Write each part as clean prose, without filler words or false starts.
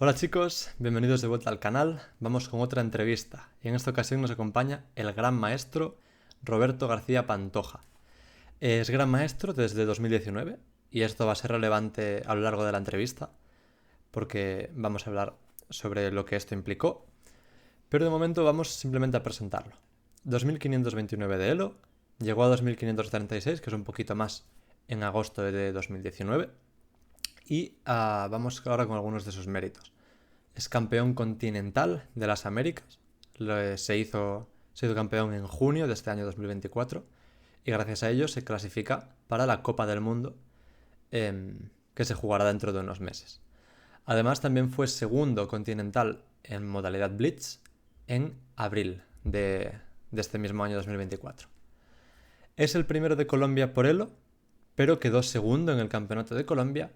Hola chicos, bienvenidos de vuelta al canal. Vamos con otra entrevista y en esta ocasión nos acompaña el gran maestro Roberto García Pantoja. Es gran maestro desde 2019 y esto va a ser relevante a lo largo de la entrevista porque vamos a hablar sobre lo que esto implicó, pero de momento vamos simplemente a presentarlo. 2529 de Elo, llegó a 2536, que es un poquito más, en agosto de 2019 y vamos ahora con algunos de sus méritos. Es campeón continental de las Américas. Se hizo campeón en junio de este año 2024 y gracias a ello se clasifica para la Copa del Mundo que se jugará dentro de unos meses. Además también fue segundo continental en modalidad Blitz en abril de este mismo año 2024. Es el primero de Colombia por Elo, pero quedó segundo en el Campeonato de Colombia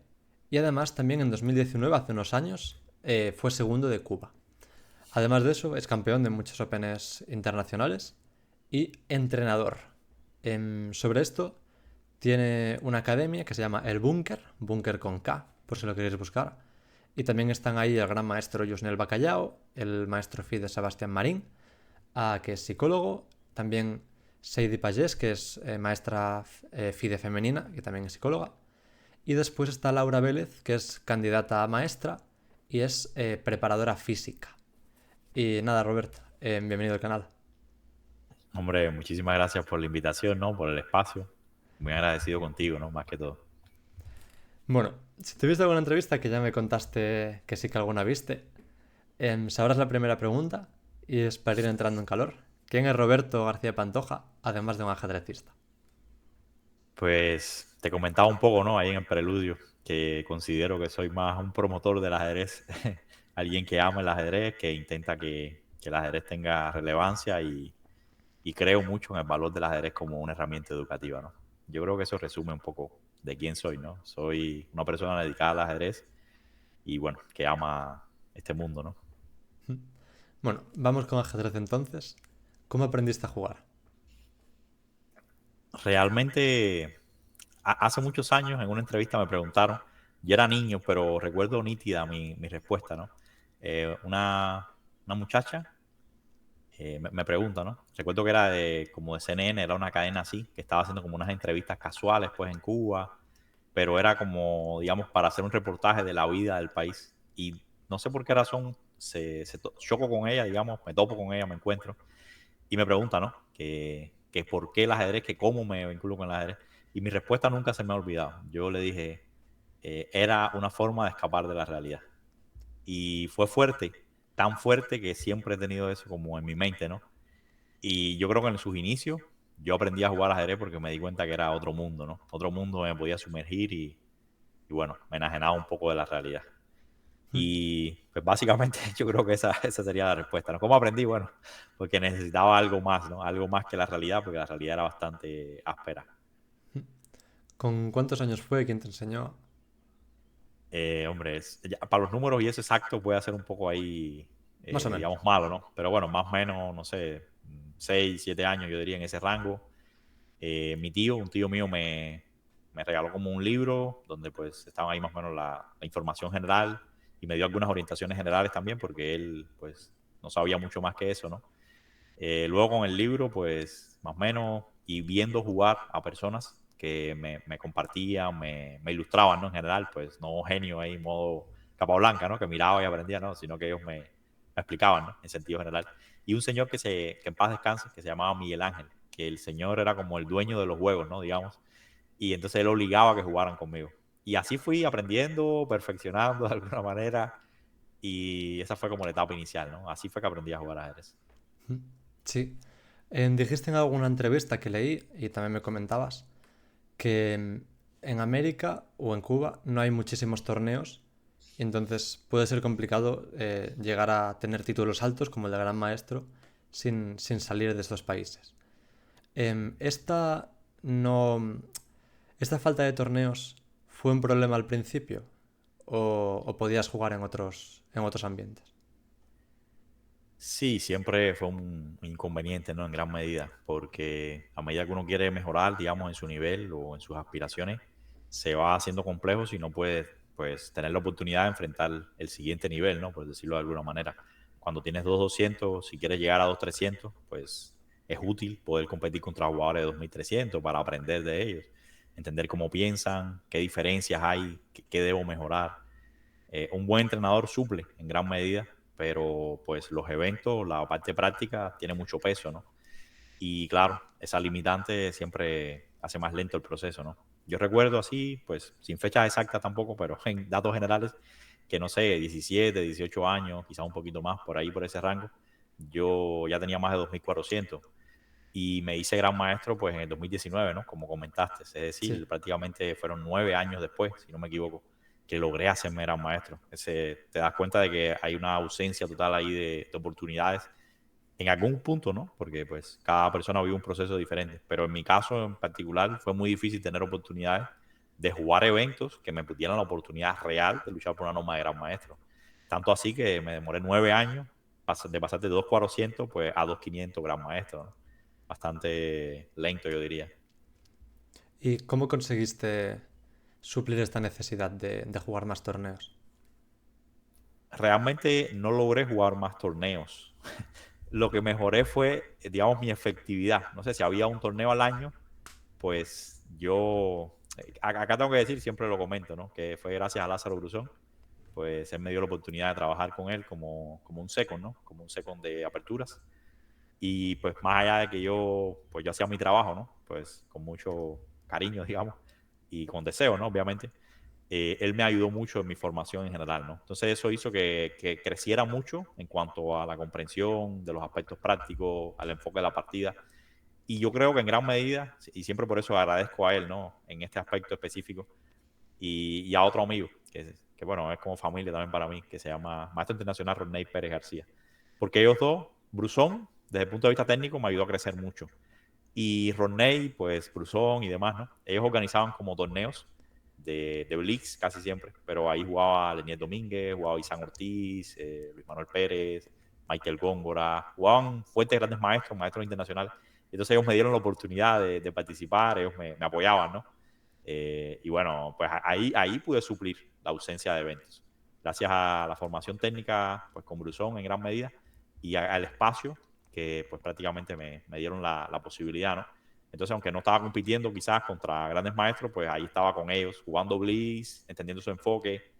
y además también en 2019, hace unos años, fue segundo de Cuba. Además de eso, es campeón de muchos Opens internacionales y entrenador. Sobre esto, tiene una academia que se llama El Búnker, Búnker con K, por si lo queréis buscar. Y también están ahí el gran maestro Yusnel Bacallao, el maestro FIDE Sebastián Marín, que es psicólogo, también Seidi Pagés, que es maestra FIDE femenina, que también es psicóloga. Y después está Laura Vélez, que es candidata a maestra y es preparadora física. Y nada, Robert, bienvenido al canal. Hombre, muchísimas gracias por la invitación, ¿no? Por el espacio. Muy agradecido contigo, ¿no? Más que todo. Bueno, si tuviste alguna entrevista, que ya me contaste que sí que alguna viste, sabrás la primera pregunta y es para ir entrando en calor. ¿Quién es Roberto García Pantoja, además de un ajedrecista? Pues te comentaba un poco, ¿no? Ahí en el preludio, que considero que soy más un promotor del ajedrez, alguien que ama el ajedrez, que intenta que el ajedrez tenga relevancia y creo mucho en el valor del ajedrez como una herramienta educativa, ¿no? Yo creo que eso resume un poco de quién soy, ¿no? Soy una persona dedicada al ajedrez y, bueno, que ama este mundo, ¿no? Bueno, vamos con ajedrez entonces. ¿Cómo aprendiste a jugar? Realmente, hace muchos años en una entrevista me preguntaron, yo era niño, pero recuerdo nítida mi respuesta, ¿no? Una muchacha me pregunta, ¿no? Recuerdo que era como de CNN, era una cadena así, que estaba haciendo como unas entrevistas casuales, pues, en Cuba, pero era como, digamos, para hacer un reportaje de la vida del país. Y no sé por qué razón choco con ella, digamos, me topo con ella, me encuentro, y me pregunta, ¿no? Que por qué el ajedrez, que cómo me vinculo con el ajedrez. Y mi respuesta nunca se me ha olvidado. Yo le dije, era una forma de escapar de la realidad. Y fue fuerte, tan fuerte que siempre he tenido eso como en mi mente, ¿no? Y yo creo que en sus inicios yo aprendí a jugar ajedrez porque me di cuenta que era otro mundo, ¿no? Otro mundo donde me podía sumergir y bueno, me enajenaba un poco de la realidad. Y pues básicamente yo creo que esa sería la respuesta, ¿no? ¿Cómo aprendí? Bueno, porque necesitaba algo más, ¿no? Algo más que la realidad, porque la realidad era bastante áspera. ¿Con cuántos años fue? ¿Quién te enseñó? Hombre, para los números y eso exacto puede ser un poco ahí, Más o menos. digamos, malo, ¿no? Pero bueno, más o menos, no sé, 6 7 años yo diría en ese rango. Un tío mío me regaló como un libro donde pues estaba ahí más o menos la información general y me dio algunas orientaciones generales también porque él pues no sabía mucho más que eso, ¿no? Luego con el libro pues más o menos y viendo jugar a personas que me compartían, me ilustraban, ¿no? En general, pues no genio ahí, modo capa blanca, ¿no? Que miraba y aprendía, ¿no? Sino que ellos me explicaban, ¿no? En sentido general. Y un señor que en paz descanse, que se llamaba Miguel Ángel, que el señor era como el dueño de los juegos, ¿no? Digamos. Y entonces él obligaba a que jugaran conmigo. Y así fui aprendiendo, perfeccionando de alguna manera. Y esa fue como la etapa inicial, ¿no? Así fue que aprendí a jugar ajedrez. Sí. Dijiste en alguna entrevista que leí, y también me comentabas, que en América o en Cuba no hay muchísimos torneos y entonces puede ser complicado llegar a tener títulos altos como el de gran maestro sin salir de estos países. Em, esta no. ¿Esta falta de torneos fue un problema al principio? ¿O podías jugar en otros ambientes? Sí, siempre fue un inconveniente, ¿no? En gran medida, porque a medida que uno quiere mejorar, digamos, en su nivel o en sus aspiraciones, se va haciendo complejo si no puede pues tener la oportunidad de enfrentar el siguiente nivel, ¿no? Por decirlo de alguna manera. Cuando tienes 2.200, si quieres llegar a 2.300, pues es útil poder competir contra jugadores de 2.300 para aprender de ellos, entender cómo piensan, qué diferencias hay, qué debo mejorar. Un buen entrenador suple en gran medida, pero pues los eventos, la parte práctica tiene mucho peso, ¿no? Y claro, esa limitante siempre hace más lento el proceso, ¿no? Yo recuerdo así, pues sin fechas exactas tampoco, pero en datos generales, que no sé, 17, 18 años, quizás un poquito más, por ahí, por ese rango, yo ya tenía más de 2.400 y me hice gran maestro pues en el 2019, ¿no? Como comentaste, es Sí. decir, prácticamente fueron 9 años después, si no me equivoco, que logré hacerme gran maestro. Te das cuenta de que hay una ausencia total ahí de oportunidades en algún punto, ¿no? Porque pues cada persona vive un proceso diferente, pero en mi caso en particular fue muy difícil tener oportunidades de jugar eventos que me dieran la oportunidad real de luchar por una norma de gran maestro. Tanto así que me demoré 9 años de pasar de 2.400 pues a 2.500 gran maestro, ¿no? Bastante lento, yo diría. ¿Y cómo conseguiste suplir esta necesidad de jugar más torneos? Realmente no logré jugar más torneos. Lo que mejoré fue, digamos, mi efectividad. No sé si había un torneo al año, pues yo, acá tengo que decir, siempre lo comento, ¿no? Que fue gracias a Lázaro Brusón, pues él me dio la oportunidad de trabajar con él como un second, ¿no? Como un second de aperturas. Y pues más allá de que pues yo hacía mi trabajo, ¿no? Pues con mucho cariño, digamos, y con deseo, ¿no? Obviamente. Él me ayudó mucho en mi formación en general, ¿no? Entonces eso hizo que creciera mucho en cuanto a la comprensión de los aspectos prácticos, al enfoque de la partida. Y yo creo que en gran medida, y siempre por eso agradezco a él, ¿no? En este aspecto específico, y a otro amigo, que bueno, es como familia también para mí, que se llama Maestro Internacional Rodney Pérez García. Porque ellos dos, Brusón, desde el punto de vista técnico, me ayudó a crecer mucho. Y Rodney, pues Brusón y demás, ¿no? Ellos organizaban como torneos de Blitz casi siempre, pero ahí jugaba Leniel Domínguez, jugaba Isan Ortiz, Luis Manuel Pérez, Michael Góngora, jugaban fuertes grandes maestros, maestros internacionales. Entonces ellos me dieron la oportunidad de participar, ellos me apoyaban, ¿no? Y bueno, pues ahí pude suplir la ausencia de eventos. Gracias a la formación técnica, pues con Brusón en gran medida, y al espacio que pues prácticamente me dieron la posibilidad, ¿no? Entonces, aunque no estaba compitiendo quizás contra grandes maestros, pues ahí estaba con ellos, jugando Blitz, entendiendo su enfoque,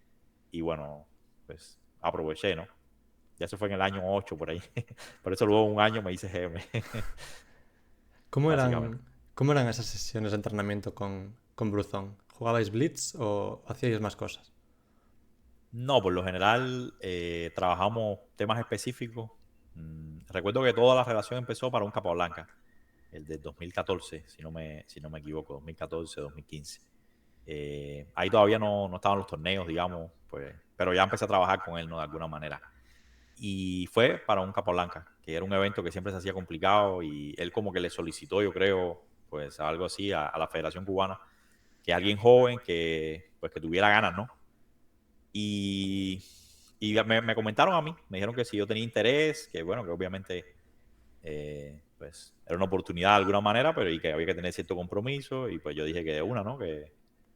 y bueno, pues aproveché, ¿no? Ya eso fue en el año 8 por ahí. Por eso luego un año me hice GM, ¿Cómo básicamente. eran, cómo eran esas sesiones de entrenamiento con Bruzón? ¿Jugabais Blitz o hacíais más cosas? No, por lo general trabajamos temas específicos. Recuerdo que toda la relación empezó para un Capablanca, el de 2014, si no me equivoco, 2014, 2015. Ahí todavía no estaban los torneos, digamos, pues, pero ya empecé a trabajar con él, ¿no? De alguna manera. Y fue para un Capablanca, que era un evento que siempre se hacía complicado y él como que le solicitó, yo creo, pues algo así a la Federación Cubana, que alguien joven pues, que tuviera ganas, ¿no? Y, me comentaron a mí, me dijeron que si yo tenía interés, que bueno, que obviamente pues era una oportunidad de alguna manera, pero y que había que tener cierto compromiso, y pues yo dije que de una, ¿no? Que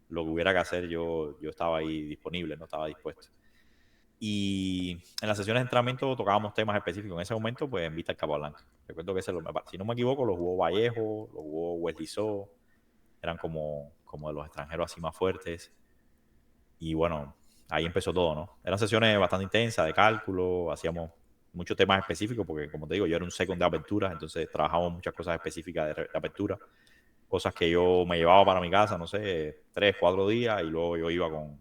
lo que hubiera que hacer yo estaba ahí disponible, no estaba dispuesto. Y en las sesiones de entrenamiento tocábamos temas específicos. En ese momento, pues en vista al Capablanca. Recuerdo que si no me equivoco, lo jugó Vallejo, lo jugó Wesley So, eran como de los extranjeros así más fuertes. Y bueno, ahí empezó todo, ¿no? Eran sesiones bastante intensas de cálculo, hacíamos muchos temas específicos, porque como te digo, yo era un second de apertura, entonces trabajábamos muchas cosas específicas de apertura, cosas que yo me llevaba para mi casa, no sé, 3, 4 días, y luego yo iba un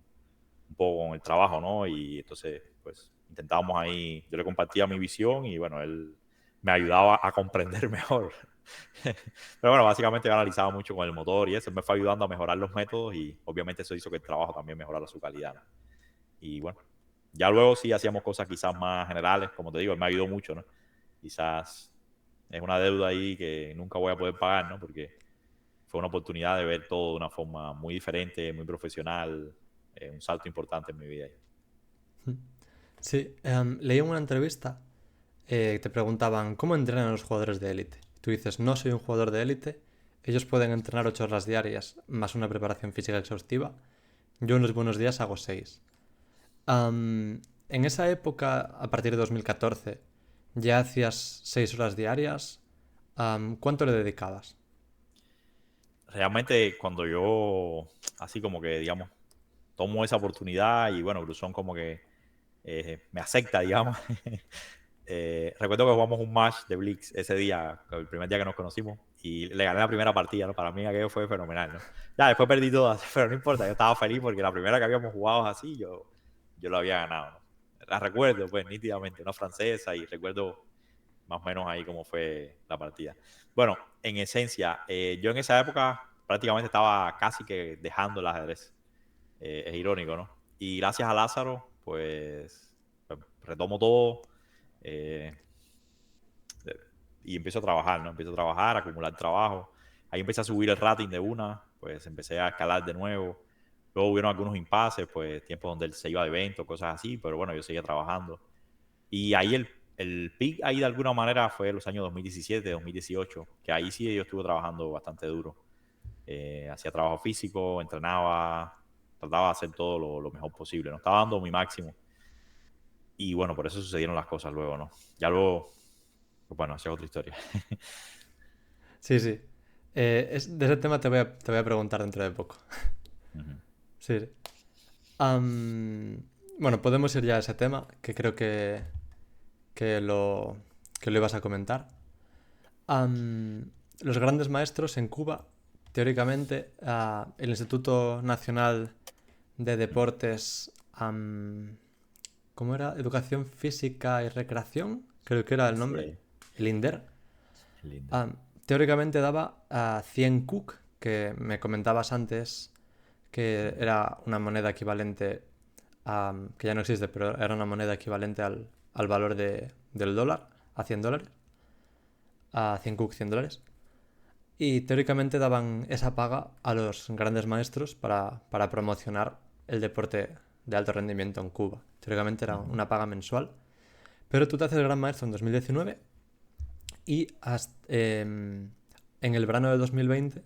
poco con el trabajo, ¿no? Y entonces, pues intentábamos ahí, yo le compartía mi visión y bueno, él me ayudaba a comprender mejor. Pero bueno, básicamente yo analizaba mucho con el motor y eso, él me fue ayudando a mejorar los métodos y obviamente eso hizo que el trabajo también mejorara su calidad, ¿no? Y bueno, ya luego sí hacíamos cosas quizás más generales, como te digo, él me ayudó mucho, ¿no? Quizás es una deuda ahí que nunca voy a poder pagar, ¿no? Porque fue una oportunidad de ver todo de una forma muy diferente, muy profesional, un salto importante en mi vida. Sí, leí en una entrevista que te preguntaban cómo entrenan los jugadores de élite. Tú dices, no soy un jugador de élite, ellos pueden entrenar 8 horas diarias más una preparación física exhaustiva Yo en los buenos días hago 6. En esa época, en esa época, a partir de 2014, ya hacías 6 horas diarias. ¿Cuánto le dedicabas? Realmente cuando yo, así como que, digamos, tomo esa oportunidad y bueno, Brusón como que me acepta, digamos. Recuerdo que jugamos un match de Blitz ese día, el primer día que nos conocimos, y le gané la primera partida, ¿no? Para mí aquello fue fenomenal, ¿no? Ya, después perdí todas, pero no importa, yo estaba feliz porque la primera que habíamos jugado así, yo lo había ganado, ¿no? La recuerdo, pues, nítidamente, una francesa, y recuerdo más o menos ahí cómo fue la partida. Bueno, en esencia, yo en esa época prácticamente estaba casi que dejando el ajedrez. Es irónico, ¿no? Y gracias a Lázaro, pues retomo todo eh, y empiezo a trabajar, ¿no? Empiezo a trabajar, a acumular trabajo. Ahí empecé a subir el rating de una, pues empecé a escalar de nuevo. Luego hubieron algunos impases, pues tiempos donde él se iba de evento, cosas así, pero bueno, yo seguía trabajando. Y ahí el peak ahí de alguna manera fue los años 2017, 2018, que ahí sí yo estuve trabajando bastante duro. Hacía trabajo físico, entrenaba, trataba de hacer todo lo mejor posible, ¿no? Estaba dando mi máximo. Y bueno, por eso sucedieron las cosas luego, ¿no? Ya luego, pues bueno, esa es otra historia. Sí, sí. De ese tema te voy a preguntar dentro de poco. Ujú. Sí, sí. Am, bueno, podemos ir ya a ese tema, que creo que lo, que lo ibas a comentar. Los grandes maestros en Cuba, teóricamente, el Instituto Nacional de Deportes, ¿cómo era? Educación Física y Recreación, creo que era el nombre, Sí, el INDER. qué lindo. Teóricamente daba a 100 Cook, que me comentabas antes que Ujú. era una moneda equivalente a, que ya no existe, pero era una moneda equivalente al valor del dólar, a 100 dólares, a 100 Cook, 100 dólares. Y teóricamente daban esa paga a los grandes maestros para promocionar el deporte de alto rendimiento en Cuba. Teóricamente era Ujú. una paga mensual. Pero tú te haces gran maestro en 2019 y en el verano de 2020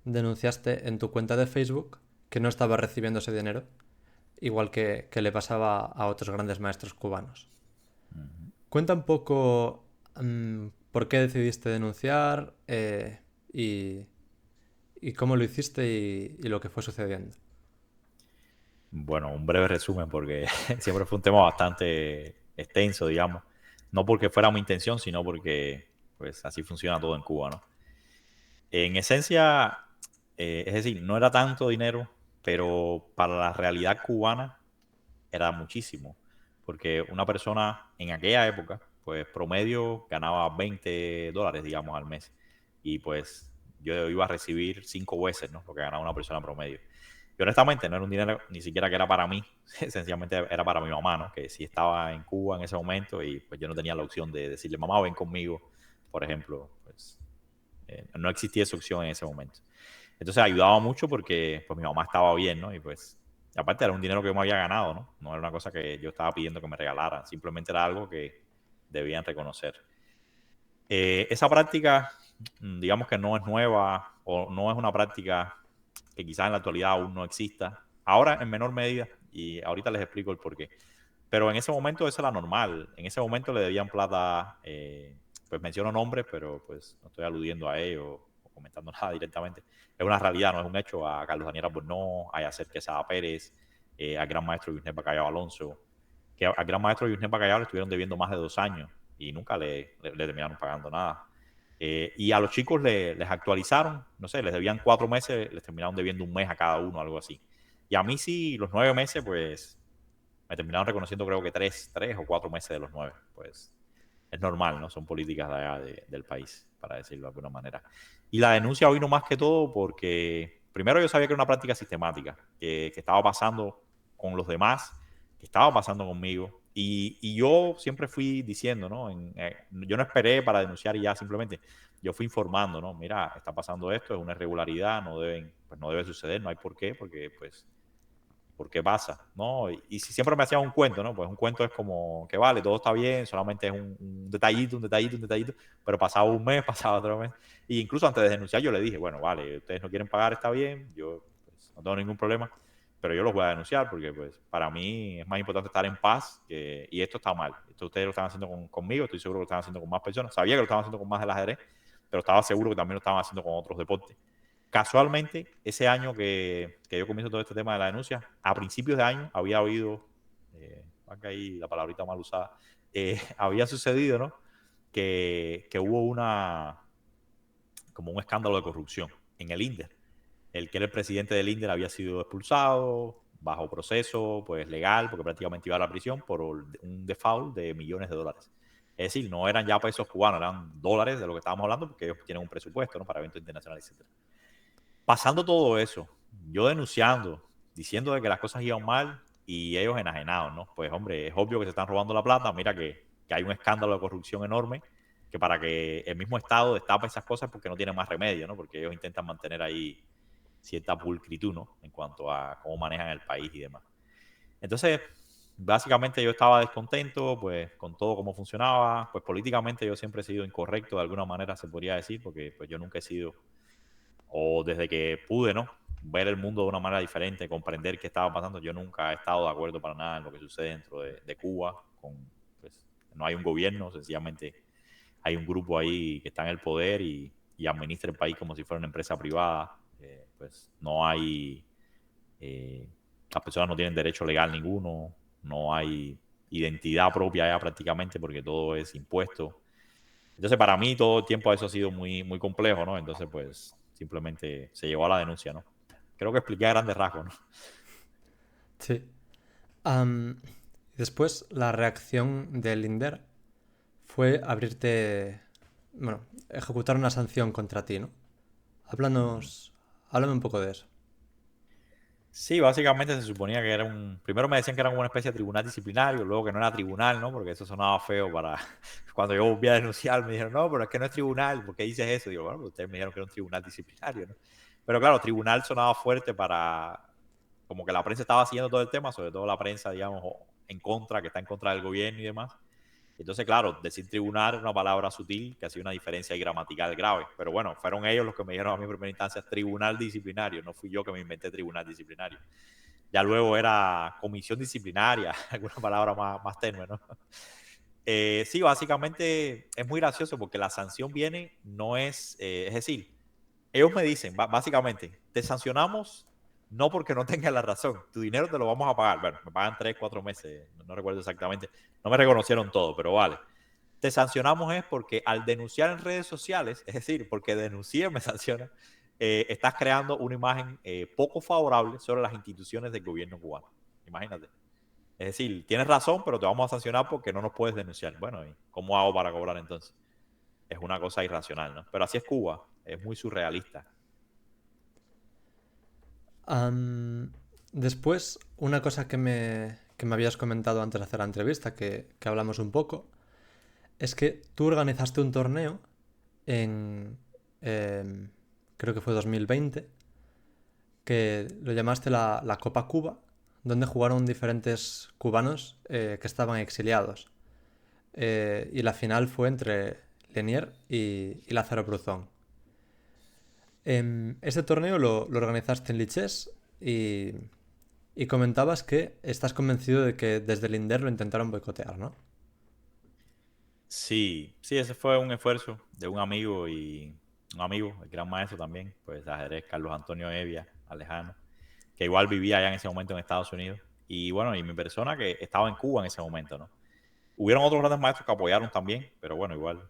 denunciaste en tu cuenta de Facebook que no estabas recibiendo ese dinero, igual que le pasaba a otros grandes maestros cubanos. Ujú. Cuenta un poco por qué decidiste denunciar y, y cómo lo hiciste y lo que fue sucediendo. Bueno, un breve resumen porque siempre fue un tema bastante extenso, digamos. No porque fuera mi intención, sino porque pues así funciona todo en Cuba, ¿no? En esencia, es decir, no era tanto dinero, pero para la realidad cubana era muchísimo, porque una persona en aquella época, pues promedio ganaba $20, digamos, al mes, y pues yo iba a recibir 5 veces, ¿no? Lo que ganaba una persona promedio. Y honestamente no era un dinero ni siquiera que era para mí, sencillamente era para mi mamá, ¿no? Que sí estaba en Cuba en ese momento y pues yo no tenía la opción de decirle, mamá, ven conmigo, por ejemplo, pues no existía esa opción en ese momento. Entonces ayudaba mucho porque pues mi mamá estaba bien, ¿no? Y pues aparte era un dinero que yo me había ganado, ¿no? No era una cosa que yo estaba pidiendo que me regalaran, simplemente era algo que debían reconocer. Esa práctica, digamos que no es nueva o no es una práctica que quizás en la actualidad aún no exista. Ahora en menor medida, y ahorita les explico el porqué. Pero en ese momento eso era normal. En ese momento le debían plata, pues menciono nombres, pero pues no estoy aludiendo a ellos o comentando nada directamente. Es una realidad, no es un hecho. A Carlos Daniel Albornoz, a Yacer Quesada Pérez, al gran maestro Yusnet Bacallao Alonso, que al gran maestro Yusnet Bacallao le estuvieron debiendo más de 2 años y nunca le terminaron pagando nada. Y a los chicos les actualizaron, no sé, les debían 4 meses, les terminaron debiendo un mes a cada uno, algo así. Y a mí sí, los 9 meses, pues me terminaron reconociendo creo que 3 o 4 meses de los 9. Pues es normal, ¿no? Son políticas de allá del país, para decirlo de alguna manera. Y la denuncia vino más que todo porque, primero yo sabía que era una práctica sistemática, que estaba pasando con los demás, que estaba pasando conmigo. Y yo siempre fui diciendo, ¿no? Yo no esperé para denunciar y ya, simplemente yo fui informando, ¿no? Mira, está pasando esto, es una irregularidad, pues no debe suceder, no hay por qué, porque pues ¿por qué pasa? ¿No? Y si siempre me hacían un cuento, ¿no? Pues un cuento es como que vale, todo está bien, solamente es un detallito, un detallito, un detallito, pero pasaba un mes, pasaba otro mes. Y incluso antes de denunciar yo le dije, bueno, vale, ustedes no quieren pagar, está bien, yo pues, no tengo ningún problema, pero yo los voy a denunciar porque pues para mí es más importante estar en paz y esto está mal. Esto ustedes lo están haciendo conmigo, estoy seguro que lo están haciendo con más personas. Sabía que lo estaban haciendo con más del ajedrez, pero estaba seguro que también lo estaban haciendo con otros deportes. Casualmente, ese año que yo comienzo todo este tema de la denuncia, a principios de año había habido, acá ahí la palabrita mal usada, había sucedido, ¿no? Que hubo como un escándalo de corrupción en el INDER. El que era el presidente del INDER había sido expulsado bajo proceso pues legal, porque prácticamente iba a la prisión por un default de millones de dólares. Es decir, no eran ya pesos cubanos, eran dólares de lo que estábamos hablando, porque ellos tienen un presupuesto, ¿no? Para eventos internacionales, etc. Pasando todo eso, yo denunciando, diciendo de que las cosas iban mal y ellos enajenados, ¿no? Pues hombre, es obvio que se están robando la plata, mira que hay un escándalo de corrupción enorme, que para que el mismo Estado destape esas cosas porque no tiene más remedio, ¿no? Porque ellos intentan mantener ahí cierta pulcritud, ¿no? En cuanto a cómo manejan el país y demás. Entonces, básicamente yo estaba descontento, pues, con todo cómo funcionaba. Pues políticamente yo siempre he sido incorrecto, de alguna manera se podría decir, porque pues yo nunca he sido, o desde que pude, ¿no? Ver el mundo de una manera diferente, comprender qué estaba pasando. Yo nunca he estado de acuerdo para nada en lo que sucede dentro de Cuba. Pues, no hay un gobierno, sencillamente hay un grupo ahí que está en el poder y administra el país como si fuera una empresa privada. Pues no hay, eh, las personas no tienen derecho legal ninguno, no hay identidad propia ya prácticamente porque todo es impuesto. Entonces para mí todo el tiempo eso ha sido muy, muy complejo, ¿no? Entonces pues simplemente se llegó a la denuncia, ¿no? Creo que expliqué a grandes rasgos, ¿no? Sí. Am, Después, la reacción del INDER fue abrirte, bueno, ejecutar una sanción contra ti, ¿no? Háblanos, háblame un poco de eso. Sí, básicamente se suponía que era primero me decían que era como una especie de tribunal disciplinario, luego que no era tribunal, ¿no? Porque eso sonaba feo para, cuando yo volví a denunciar me dijeron, no, pero es que no es tribunal, ¿por qué dices eso? Digo, bueno, pues ustedes me dijeron que era un tribunal disciplinario, ¿no? Pero claro, tribunal sonaba fuerte para, como que la prensa estaba siguiendo todo el tema, sobre todo la prensa, digamos, en contra, que está en contra del gobierno y demás. Entonces, claro, decir tribunal es una palabra sutil que hacía una diferencia gramatical grave. Pero bueno, fueron ellos los que me dijeron a mí en primera instancia tribunal disciplinario. No fui yo que me inventé tribunal disciplinario. Ya luego era comisión disciplinaria, alguna palabra más tenue, ¿no? Sí, básicamente es muy gracioso porque la sanción viene, no es, es decir, ellos me dicen, básicamente, te sancionamos no porque no tengas la razón, tu dinero te lo vamos a pagar. Bueno, me pagan 3, 4 meses, no recuerdo exactamente, no me reconocieron todo, pero vale. Te sancionamos es porque al denunciar en redes sociales, es decir, porque denuncié me sanciona, estás creando una imagen poco favorable sobre las instituciones del gobierno cubano. Imagínate. Es decir, tienes razón, pero te vamos a sancionar porque no nos puedes denunciar. Bueno, ¿y cómo hago para cobrar entonces? Es una cosa irracional, ¿no? Pero así es Cuba, es muy surrealista. Am, Después, una cosa que me habías comentado antes de hacer la entrevista, que hablamos un poco, es que tú organizaste un torneo en, creo que fue 2020, que lo llamaste la Copa Cuba, donde jugaron diferentes cubanos que estaban exiliados. Y la final fue entre Lenier y Lázaro Bruzón. Este torneo lo organizaste en Lichess y comentabas que estás convencido de que desde el INDER lo intentaron boicotear, ¿no? Sí, sí, ese fue un esfuerzo de un amigo, el gran maestro también, pues de ajedrez, Carlos Antonio Evia, Alejano, que igual vivía allá en ese momento en Estados Unidos. Y bueno, y mi persona que estaba en Cuba en ese momento, ¿no? Hubieron otros grandes maestros que apoyaron también, pero bueno, igual,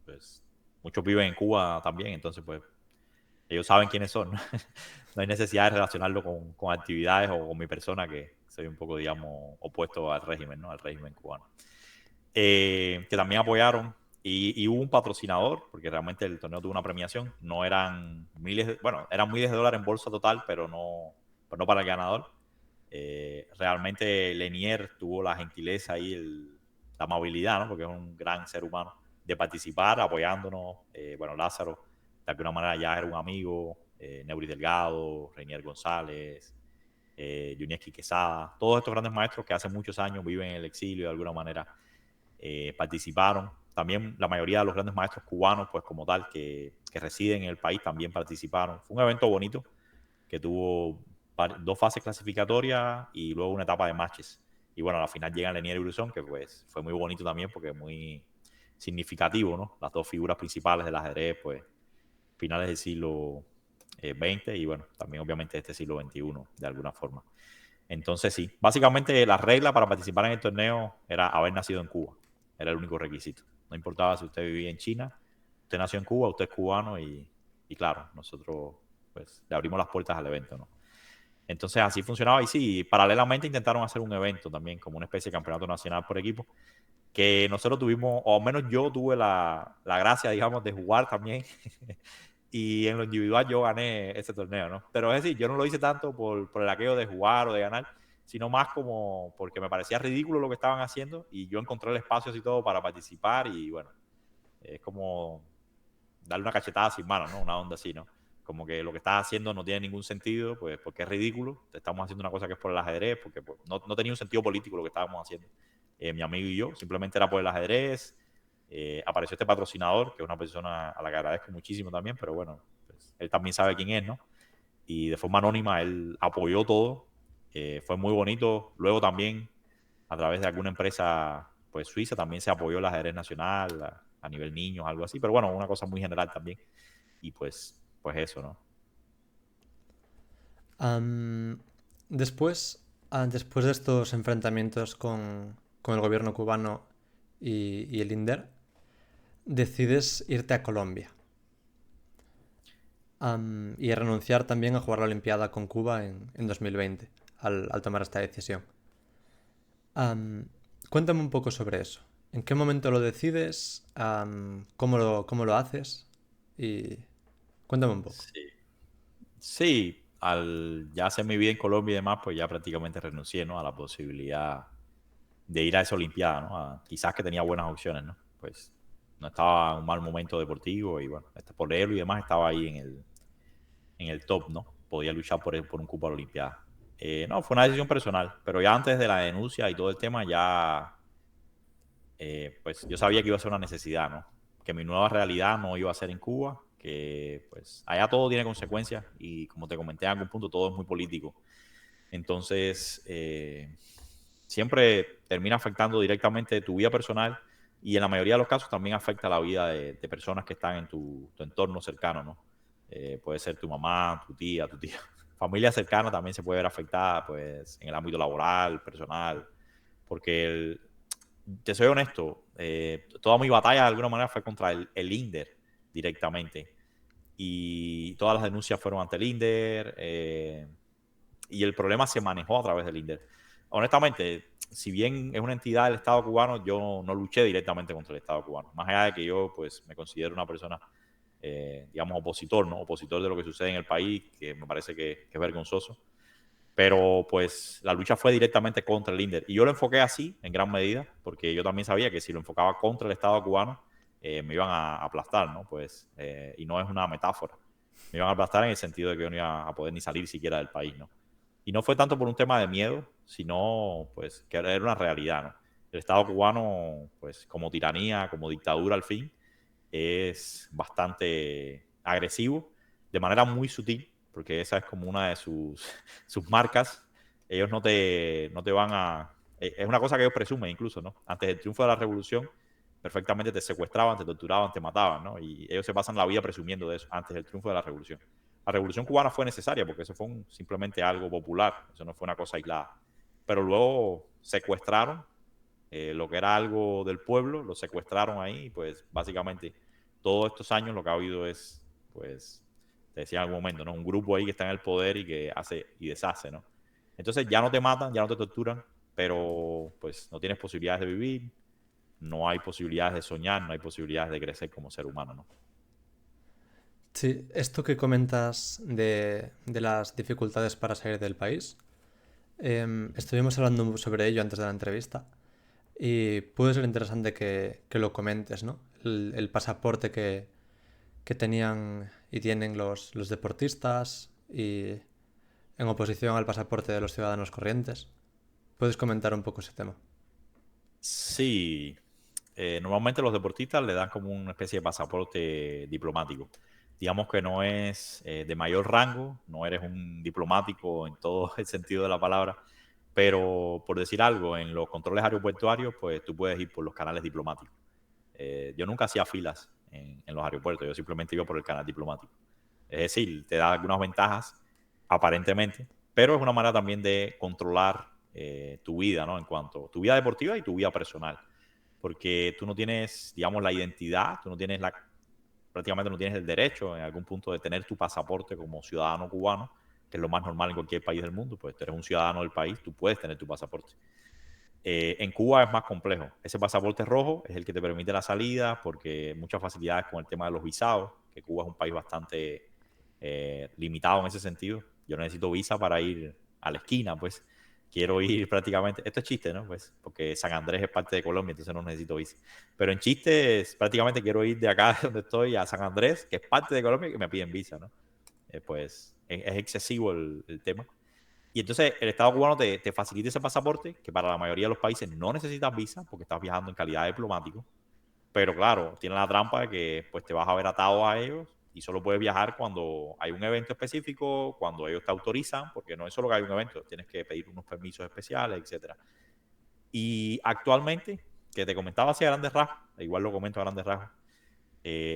pues muchos viven en Cuba también, entonces pues ellos saben quiénes son, ¿no? No hay necesidad de relacionarlo con actividades o con mi persona, que soy un poco, digamos, opuesto al régimen, ¿no? Al régimen cubano. Que también apoyaron y hubo un patrocinador, porque realmente el torneo tuvo una premiación, no eran bueno, eran miles de dólares en bolsa total, pero no para el ganador. Realmente Lenier tuvo la gentileza y la amabilidad, ¿no? Porque es un gran ser humano, de participar apoyándonos. Bueno, Lázaro, de alguna manera ya era un amigo, Neuri Delgado, Reinier González, Yunieski Quesada, todos estos grandes maestros que hace muchos años viven en el exilio de alguna manera participaron. También la mayoría de los grandes maestros cubanos, pues como tal, que residen en el país, también participaron. Fue un evento bonito que tuvo dos fases clasificatorias y luego una etapa de matches. Y bueno, a la final llegan Lenier y Brusón, que pues fue muy bonito también porque muy significativo, ¿no? Las dos figuras principales del ajedrez, pues finales del siglo XX y bueno, también obviamente este siglo XXI de alguna forma. Entonces sí, básicamente la regla para participar en el torneo era haber nacido en Cuba, era el único requisito. No importaba si usted vivía en China, usted nació en Cuba, usted es cubano y claro, nosotros pues le abrimos las puertas al evento, ¿no? Entonces así funcionaba y sí, paralelamente intentaron hacer un evento también, como una especie de campeonato nacional por equipo, que nosotros tuvimos, o al menos yo tuve la gracia, digamos, de jugar también. Y en lo individual yo gané ese torneo, ¿no? Pero es decir, yo no lo hice tanto por el aquello de jugar o de ganar, sino más como porque me parecía ridículo lo que estaban haciendo y yo encontré el espacio así todo para participar y bueno, es como darle una cachetada sin mano, ¿no? Una onda así, ¿no? Como que lo que estás haciendo no tiene ningún sentido, pues porque es ridículo. Estamos haciendo una cosa que es por el ajedrez, porque pues, no tenía un sentido político lo que estábamos haciendo. Mi amigo y yo, simplemente era por el ajedrez. Apareció este patrocinador, que es una persona a la que agradezco muchísimo también, pero bueno, pues, él también sabe quién es, ¿no? Y de forma anónima él apoyó todo. Fue muy bonito. Luego también, a través de alguna empresa pues suiza, también se apoyó el ajedrez nacional a nivel niños, algo así. Pero bueno, una cosa muy general también. Y pues eso, ¿no? Am, después de estos enfrentamientos con el gobierno cubano y el INDER, decides irte a Colombia y renunciar también a jugar la Olimpiada con Cuba en 2020 al tomar esta decisión. Am, Cuéntame un poco sobre eso. ¿En qué momento lo decides? ¿Cómo lo haces? Y cuéntame un poco. Sí. Sí, al ya hacer mi vida en Colombia y demás, pues ya prácticamente renuncié, ¿no? A la posibilidad de ir a esa Olimpiada, ¿no? Quizás que tenía buenas opciones, ¿no? Pues no estaba en un mal momento deportivo y bueno, por leerlo y demás estaba ahí en el top, ¿no? Podía luchar por un cupo a la Olimpiada. No, fue una decisión personal, pero ya antes de la denuncia y todo el tema, ya pues yo sabía que iba a ser una necesidad, ¿no? Que mi nueva realidad no iba a ser en Cuba, que pues allá todo tiene consecuencias y como te comenté en algún punto todo es muy político. Entonces, siempre termina afectando directamente tu vida personal y en la mayoría de los casos también afecta la vida de personas que están en tu entorno cercano, ¿no? Puede ser tu mamá, tu tía, tu tía. Familia cercana también se puede ver afectada pues, en el ámbito laboral, personal, porque te soy honesto, toda mi batalla de alguna manera fue contra el INDER directamente y todas las denuncias fueron ante el INDER y el problema se manejó a través del INDER. Honestamente, si bien es una entidad del Estado cubano, yo no luché directamente contra el Estado cubano. Más allá de que yo pues me considero una persona, digamos, opositor, ¿no? Opositor de lo que sucede en el país, que me parece que es vergonzoso. Pero pues la lucha fue directamente contra el INDER. Y yo lo enfoqué así, en gran medida, porque yo también sabía que si lo enfocaba contra el Estado cubano, me iban a aplastar, ¿no? Pues, y no es una metáfora. Me iban a aplastar en el sentido de que yo no iba a poder ni salir siquiera del país, ¿no? Y no fue tanto por un tema de miedo, sino pues que era una realidad, ¿no? El Estado cubano, pues como tiranía, como dictadura al fin, es bastante agresivo, de manera muy sutil, porque esa es como una de sus marcas. Ellos no te van a... Es una cosa que ellos presumen incluso, ¿no? Antes del triunfo de la revolución, perfectamente te secuestraban, te torturaban, te mataban, ¿no? Y ellos se pasan la vida presumiendo de eso antes del triunfo de la revolución. La revolución cubana fue necesaria porque eso fue simplemente algo popular, eso no fue una cosa aislada. Pero luego secuestraron lo que era algo del pueblo, lo secuestraron ahí y pues básicamente todos estos años lo que ha habido es, pues, te decía en algún momento, ¿no? Un grupo ahí que está en el poder y que hace y deshace, ¿no? Entonces ya no te matan, ya no te torturan, pero pues no tienes posibilidades de vivir, no hay posibilidades de soñar, no hay posibilidades de crecer como ser humano, ¿no? Sí, esto que comentas de las dificultades para salir del país, estuvimos hablando sobre ello antes de la entrevista y puede ser interesante que lo comentes, ¿no? El pasaporte que tenían y tienen los deportistas y en oposición al pasaporte de los ciudadanos corrientes. ¿Puedes comentar un poco ese tema? Sí, normalmente los deportistas le dan como una especie de pasaporte diplomático. digamos que no es de mayor rango, no eres un diplomático en todo el sentido de la palabra, pero por decir algo, en los controles aeroportuarios, pues tú puedes ir por los canales diplomáticos. Yo nunca hacía filas en los aeropuertos, yo simplemente iba por el canal diplomático. Es decir, te da algunas ventajas, aparentemente, pero es una manera también de controlar tu vida, ¿no? En cuanto a tu vida deportiva y tu vida personal. Porque tú no tienes, digamos, la identidad, tú no tienes prácticamente no tienes el derecho en algún punto de tener tu pasaporte como ciudadano cubano, que es lo más normal en cualquier país del mundo, pues tú eres un ciudadano del país, tú puedes tener tu pasaporte. En Cuba es más complejo. Ese pasaporte rojo es el que te permite la salida porque muchas facilidades con el tema de los visados, que Cuba es un país bastante limitado en ese sentido. Yo no necesito visa para ir a la esquina, pues quiero ir prácticamente, esto es chiste, ¿no? Pues porque San Andrés es parte de Colombia, entonces no necesito visa. Pero en chiste prácticamente quiero ir de acá donde estoy a San Andrés, que es parte de Colombia, y que me piden visa, ¿no? Pues es excesivo el tema. Y entonces el Estado cubano te facilita ese pasaporte, que para la mayoría de los países no necesitas visa porque estás viajando en calidad de diplomático. Pero claro, tiene la trampa de que pues, te vas a ver atado a ellos y solo puedes viajar cuando hay un evento específico, cuando ellos te autorizan, porque no es solo que hay un evento, tienes que pedir unos permisos especiales, etcétera. Y actualmente, que te comentaba así a grandes rasgos, igual lo comento a grandes rasgos,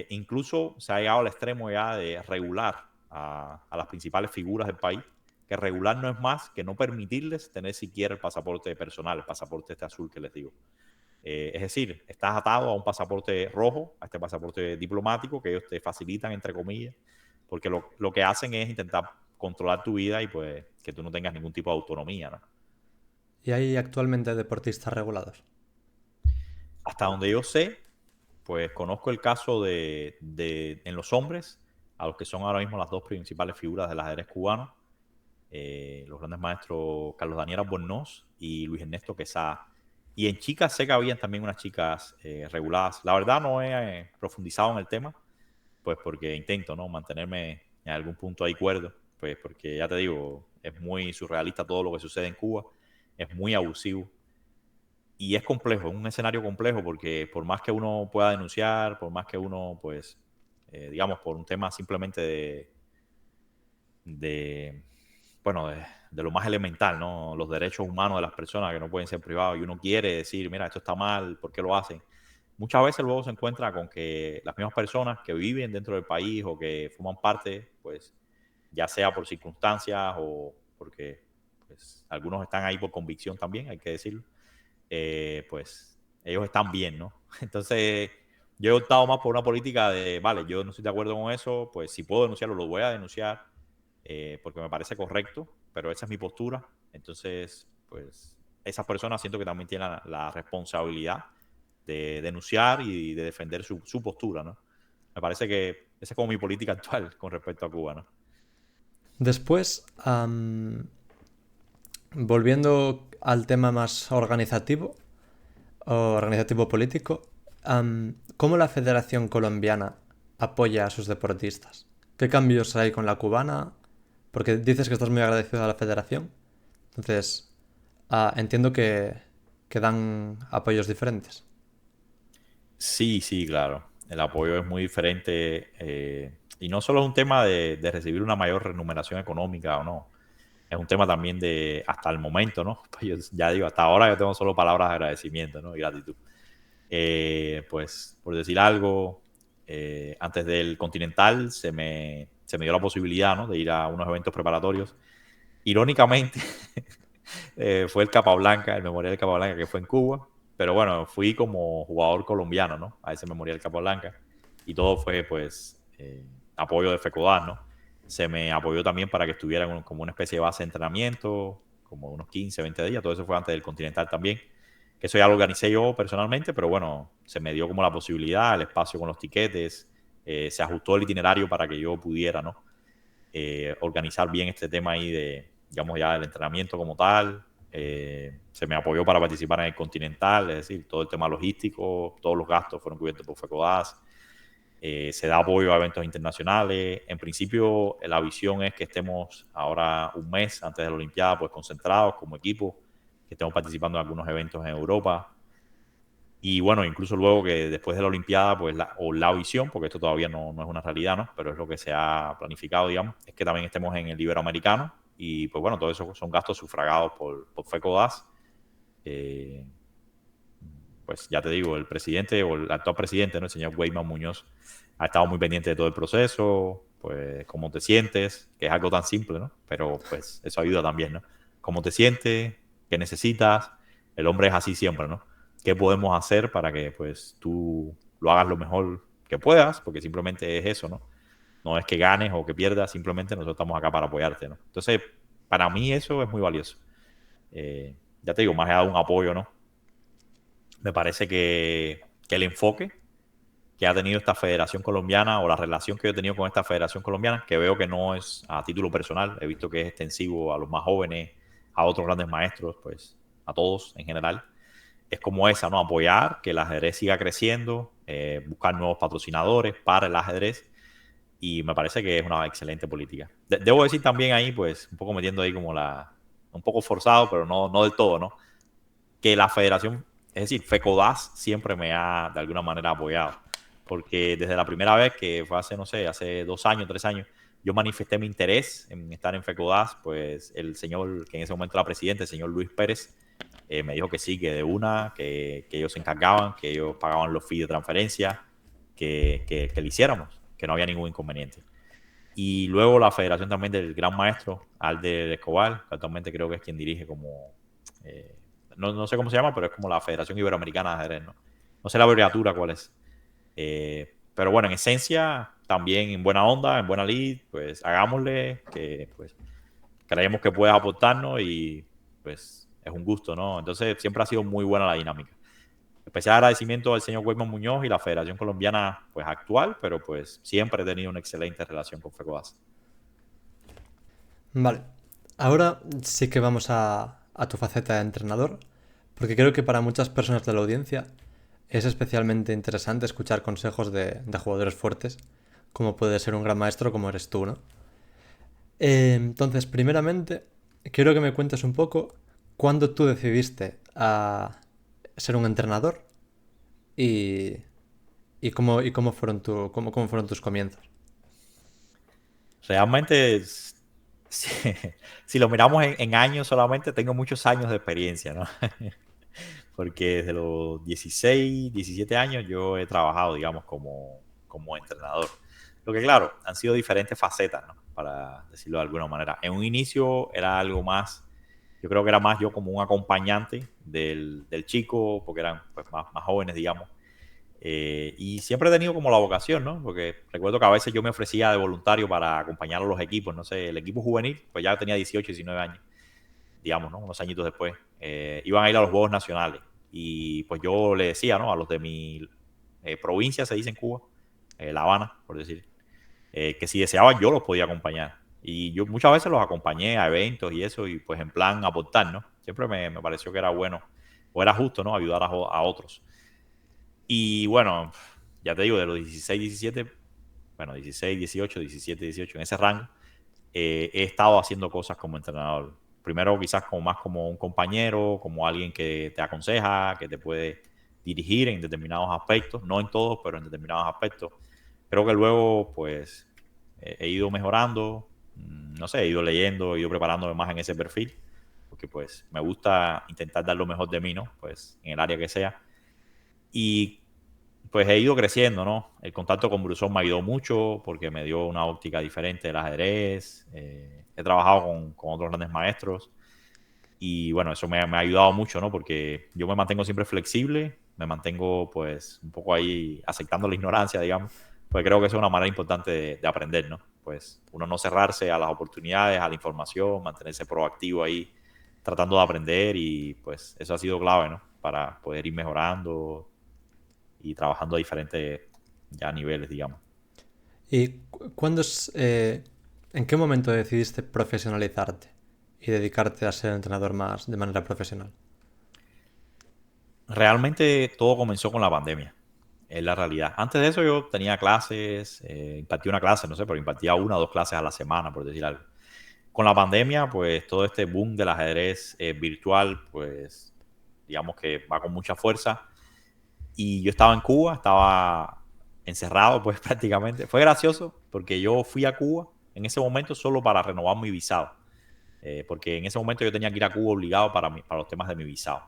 incluso se ha llegado al extremo ya de regular a las principales figuras del país, que regular no es más que no permitirles tener siquiera el pasaporte personal, el pasaporte este azul que les digo. Es decir, estás atado a un pasaporte rojo, a este pasaporte diplomático que ellos te facilitan, entre comillas, porque lo que hacen es intentar controlar tu vida y pues que tú no tengas ningún tipo de autonomía, ¿no? ¿Y hay actualmente deportistas regulados? Hasta donde yo sé, pues conozco el caso en los hombres, a los que son ahora mismo las dos principales figuras del ajedrez cubano, los grandes maestros Carlos Daniel Albornoz y Luis Ernesto Quesada. Y en chicas sé que habían también unas chicas reguladas. La verdad no he profundizado en el tema, pues porque intento, ¿no? Mantenerme en algún punto ahí cuerdo, pues porque ya te digo, es muy surrealista todo lo que sucede en Cuba, es muy abusivo y es complejo, es un escenario complejo porque por más que uno pueda denunciar, por más que uno, pues, digamos, por un tema simplemente de bueno, de lo más elemental, ¿no? Los derechos humanos de las personas que no pueden ser privados y uno quiere decir, mira, esto está mal, ¿por qué lo hacen? Muchas veces luego se encuentra con que las mismas personas que viven dentro del país o que forman parte, pues, ya sea por circunstancias o porque pues, algunos están ahí por convicción también, hay que decirlo, pues ellos están bien, ¿no? Entonces, yo he optado más por una política de, vale, yo no estoy de acuerdo con eso, pues si puedo denunciarlo, lo voy a denunciar, porque me parece correcto, pero esa es mi postura. Entonces, pues esas personas siento que también tienen la responsabilidad de denunciar y de defender su postura, ¿no? Me parece que esa es como mi política actual con respecto a Cuba, ¿no? Después, volviendo al tema más organizativo, o organizativo político, ¿cómo la Federación Colombiana apoya a sus deportistas? ¿Qué cambios hay con la cubana? Porque dices que estás muy agradecido a la federación. Entonces, entiendo que dan apoyos diferentes. Sí, sí, claro. El apoyo es muy diferente y no solo es un tema de recibir una mayor remuneración económica o no, es un tema también de hasta el momento, ¿no? Pues yo ya digo, hasta ahora yo tengo solo palabras de agradecimiento, ¿no? Y gratitud. Pues por decir algo, antes del Continental se me dio la posibilidad, ¿no? De ir a unos eventos preparatorios. Irónicamente, fue el Capablanca, el Memorial Capablanca que fue en Cuba, pero bueno, fui como jugador colombiano, ¿no? A ese Memorial Capablanca y todo fue pues apoyo de FECODAR, ¿no? Se me apoyó también para que estuviera como una especie de base de entrenamiento, como unos 15, 20 días, todo eso fue antes del Continental también, que eso ya lo organicé yo personalmente, pero bueno, se me dio como la posibilidad, el espacio con los tiquetes, se ajustó el itinerario para que yo pudiera, ¿no? Organizar bien este tema ahí de, digamos, ya el entrenamiento como tal. Se me apoyó para participar en el Continental, es decir, todo el tema logístico, todos los gastos fueron cubiertos por FECODAS. Se da apoyo a eventos internacionales. En principio, la visión es que estemos ahora un mes antes de la Olimpiada, pues concentrados como equipo, que estemos participando en algunos eventos en Europa. Y bueno, incluso luego que después de la Olimpiada, pues o la visión, porque esto todavía no es una realidad, ¿no? Pero es lo que se ha planificado, digamos, es que también estemos en el Iberoamericano. Y pues bueno, todo eso son gastos sufragados por FECODAS. Eh, pues ya te digo, el presidente o el actual presidente, ¿no? El señor Weyman Muñoz, ha estado muy pendiente de todo el proceso, pues cómo te sientes, que es algo tan simple, ¿no? Pero pues eso ayuda también, ¿no? Cómo te sientes, qué necesitas, el hombre es así siempre, ¿no? ¿Qué podemos hacer para que pues tú lo hagas lo mejor que puedas? Porque simplemente es eso, ¿no? No es que ganes o que pierdas, simplemente nosotros estamos acá para apoyarte, ¿no? Entonces, para mí eso es muy valioso. Ya te digo, más allá de un apoyo, ¿no? Me parece que el enfoque que ha tenido esta federación colombiana o la relación que yo he tenido con esta federación colombiana, que veo que no es a título personal, he visto que es extensivo a los más jóvenes, a otros grandes maestros, pues a todos en general, es como esa, ¿no? Apoyar que el ajedrez siga creciendo, buscar nuevos patrocinadores para el ajedrez y me parece que es una excelente política. Debo decir también ahí, pues, un poco metiendo ahí como un poco forzado, pero no del todo, ¿no? Que la federación, es decir, FECODAS siempre me ha de alguna manera apoyado. Porque desde la primera vez, que fue hace, no sé, hace 2 años, 3 años, yo manifesté mi interés en estar en FECODAS, pues el señor, que en ese momento era presidente, el señor Luis Pérez, me dijo que sí, que de una, que ellos se encargaban, que ellos pagaban los fees de transferencia, que le hiciéramos, que no había ningún inconveniente. Y luego la federación también del gran maestro Alder Escobar, que actualmente creo que es quien dirige como, eh, no sé cómo se llama, pero es como la Federación Iberoamericana de Ajedrez, ¿no? No sé la abreviatura cuál es. Pero bueno, en esencia, también en buena onda, en buena lid, pues hagámosle, que pues creemos que puedes aportarnos y pues es un gusto, ¿no? Entonces siempre ha sido muy buena la dinámica. Especial agradecimiento al señor Weyman Muñoz y la Federación Colombiana pues actual, pero pues siempre he tenido una excelente relación con FECODAS. Vale, ahora sí que vamos a tu faceta de entrenador, porque creo que para muchas personas de la audiencia es especialmente interesante escuchar consejos de jugadores fuertes, como puede ser un gran maestro como eres tú, ¿no? Entonces, primeramente, quiero que me cuentes un poco cuándo tú decidiste a ser un entrenador y, cómo fueron tus comienzos. Realmente, si, si lo miramos en años solamente, tengo muchos años de experiencia, ¿no? Porque desde los 16, 17 años yo he trabajado, digamos, como entrenador. Lo que, claro, han sido diferentes facetas, ¿no? Para decirlo de alguna manera. En un inicio era algo más, yo creo que era más yo como un acompañante del chico, porque eran pues, más jóvenes, digamos. Y siempre he tenido como la vocación, ¿no? Porque recuerdo que a veces yo me ofrecía de voluntario para acompañar a los equipos, no sé, el equipo juvenil, pues ya tenía 18, 19 años, digamos, ¿no? Unos añitos después. Iban a ir a los Juegos Nacionales y pues yo le decía, ¿no? A los de mi provincia, se dice en Cuba, La Habana, por decir, que si deseaban yo los podía acompañar. Y yo muchas veces los acompañé a eventos y eso, y pues en plan aportar, ¿no? Siempre me pareció que era bueno o era justo, ¿no? Ayudar a otros. Y bueno, ya te digo, de los 16, 17, bueno, 16, 18, 17, 18, en ese rango, he estado haciendo cosas como entrenador. Primero quizás como más como un compañero, como alguien que te aconseja, que te puede dirigir en determinados aspectos, no en todos, pero en determinados aspectos. Creo que luego pues he ido mejorando, no sé, he ido leyendo, he ido preparándome más en ese perfil, porque pues me gusta intentar dar lo mejor de mí, ¿no? Pues en el área que sea. Y pues he ido creciendo, ¿no? El contacto con Brusón me ayudó mucho porque me dio una óptica diferente del ajedrez. He trabajado con otros grandes maestros y bueno, eso me ha ayudado mucho, ¿no? Porque yo me mantengo siempre flexible, me mantengo pues un poco ahí aceptando la ignorancia, digamos, pues creo que eso es una manera importante de aprender, ¿no? Pues uno no cerrarse a las oportunidades, a la información, mantenerse proactivo ahí, tratando de aprender y pues eso ha sido clave, ¿no? Para poder ir mejorando y trabajando a diferentes ya niveles, digamos. ¿Y en qué momento decidiste profesionalizarte y dedicarte a ser entrenador más de manera profesional? Realmente todo comenzó con la pandemia, es la realidad. Antes de eso yo tenía clases, impartía una clase, no sé, pero impartía 1 o 2 clases a la semana, por decir algo. Con la pandemia, pues todo este boom del ajedrez virtual, pues digamos que va con mucha fuerza. Y yo estaba en Cuba, estaba encerrado pues prácticamente. Fue gracioso porque yo fui a Cuba en ese momento solo para renovar mi visado. Porque en ese momento yo tenía que ir a Cuba obligado para los temas de mi visado.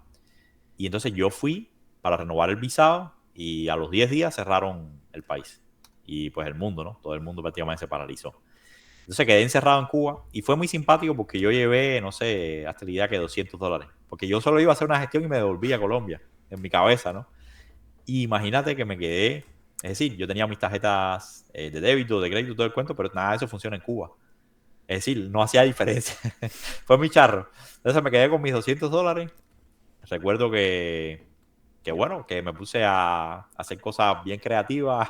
Y entonces yo fui para renovar el visado y a los 10 días cerraron el país. Y pues el mundo, ¿no? Todo el mundo prácticamente se paralizó. Entonces quedé encerrado en Cuba y fue muy simpático porque yo llevé, no sé, hasta la idea que $200. Porque yo solo iba a hacer una gestión y me devolví a Colombia, en mi cabeza, ¿no? Y imagínate que me quedé, es decir, yo tenía mis tarjetas de débito, de crédito, todo el cuento, pero nada de eso funciona en Cuba. Es decir, no hacía diferencia. Fue mi charro. Entonces me quedé con mis $200. Recuerdo que bueno, que me puse a hacer cosas bien creativas.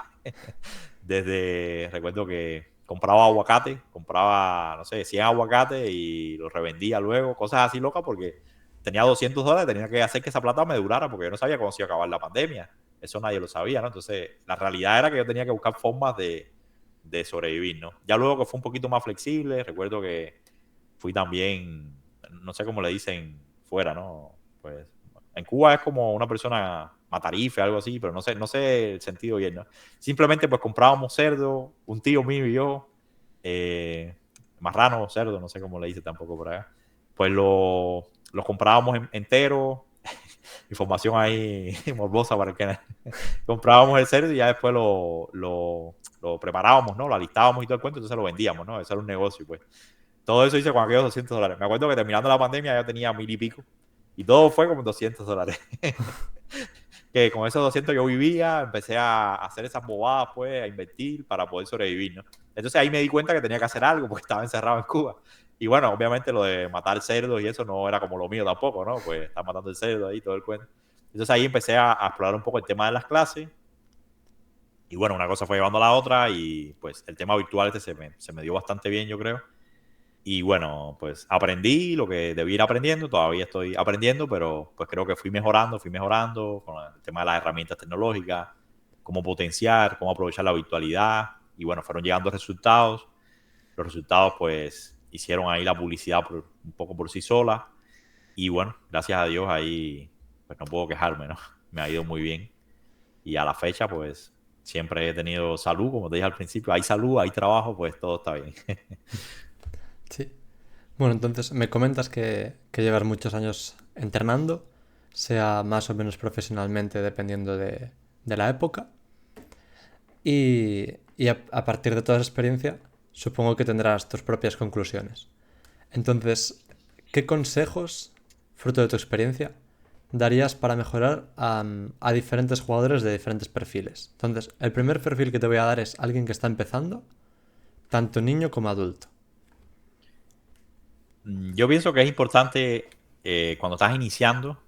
Recuerdo que compraba aguacate, compraba, no sé, 100 aguacates y los revendía luego, cosas así locas porque tenía $200, tenía que hacer que esa plata me durara porque yo no sabía cómo se iba a acabar la pandemia. Eso nadie lo sabía, ¿no? Entonces, la realidad era que yo tenía que buscar formas de sobrevivir, ¿no? Ya luego que fue un poquito más flexible, recuerdo que fui también, no sé cómo le dicen fuera, ¿no? Pues en Cuba es como una persona matarife, algo así, pero no sé el sentido bien, ¿no? Simplemente pues comprábamos cerdo, un tío mío y yo, marrano o cerdo, no sé cómo le dice tampoco por allá, pues lo comprábamos entero, información ahí morbosa para el que comprábamos el cerdo y ya después lo preparábamos, ¿no? Lo alistábamos y todo el cuento, entonces lo vendíamos, ¿no? Eso era un negocio, pues. Todo eso hice con aquellos $200. Me acuerdo que terminando la pandemia ya tenía 1000 y pico. Y todo fue como $200. Que con esos 200 yo vivía, empecé a hacer esas bobadas, pues, a invertir para poder sobrevivir, ¿no? Entonces ahí me di cuenta que tenía que hacer algo porque estaba encerrado en Cuba. Y bueno, obviamente lo de matar cerdos y eso no era como lo mío tampoco, ¿no? Pues estar matando el cerdo ahí, todo el cuento. Entonces ahí empecé a explorar un poco el tema de las clases. Y bueno, una cosa fue llevando a la otra y pues el tema virtual se me dio bastante bien, yo creo. Y bueno, pues aprendí lo que debí ir aprendiendo, todavía estoy aprendiendo, pero pues creo que fui mejorando con el tema de las herramientas tecnológicas, cómo potenciar, cómo aprovechar la virtualidad. Y bueno, fueron llegando resultados. Los resultados pues hicieron ahí la publicidad un poco por sí sola. Y bueno, gracias a Dios ahí pues no puedo quejarme, ¿no? Me ha ido muy bien. Y a la fecha pues siempre he tenido salud, como te dije al principio, hay salud, hay trabajo, pues todo está bien. Sí. Bueno, entonces me comentas que llevas muchos años entrenando, sea más o menos profesionalmente dependiendo de la época. Y a partir de toda esa experiencia, supongo que tendrás tus propias conclusiones. Entonces, ¿qué consejos, fruto de tu experiencia, darías para mejorar a diferentes jugadores de diferentes perfiles? Entonces, el primer perfil que te voy a dar es alguien que está empezando, tanto niño como adulto. Yo pienso que es importante cuando estás iniciando,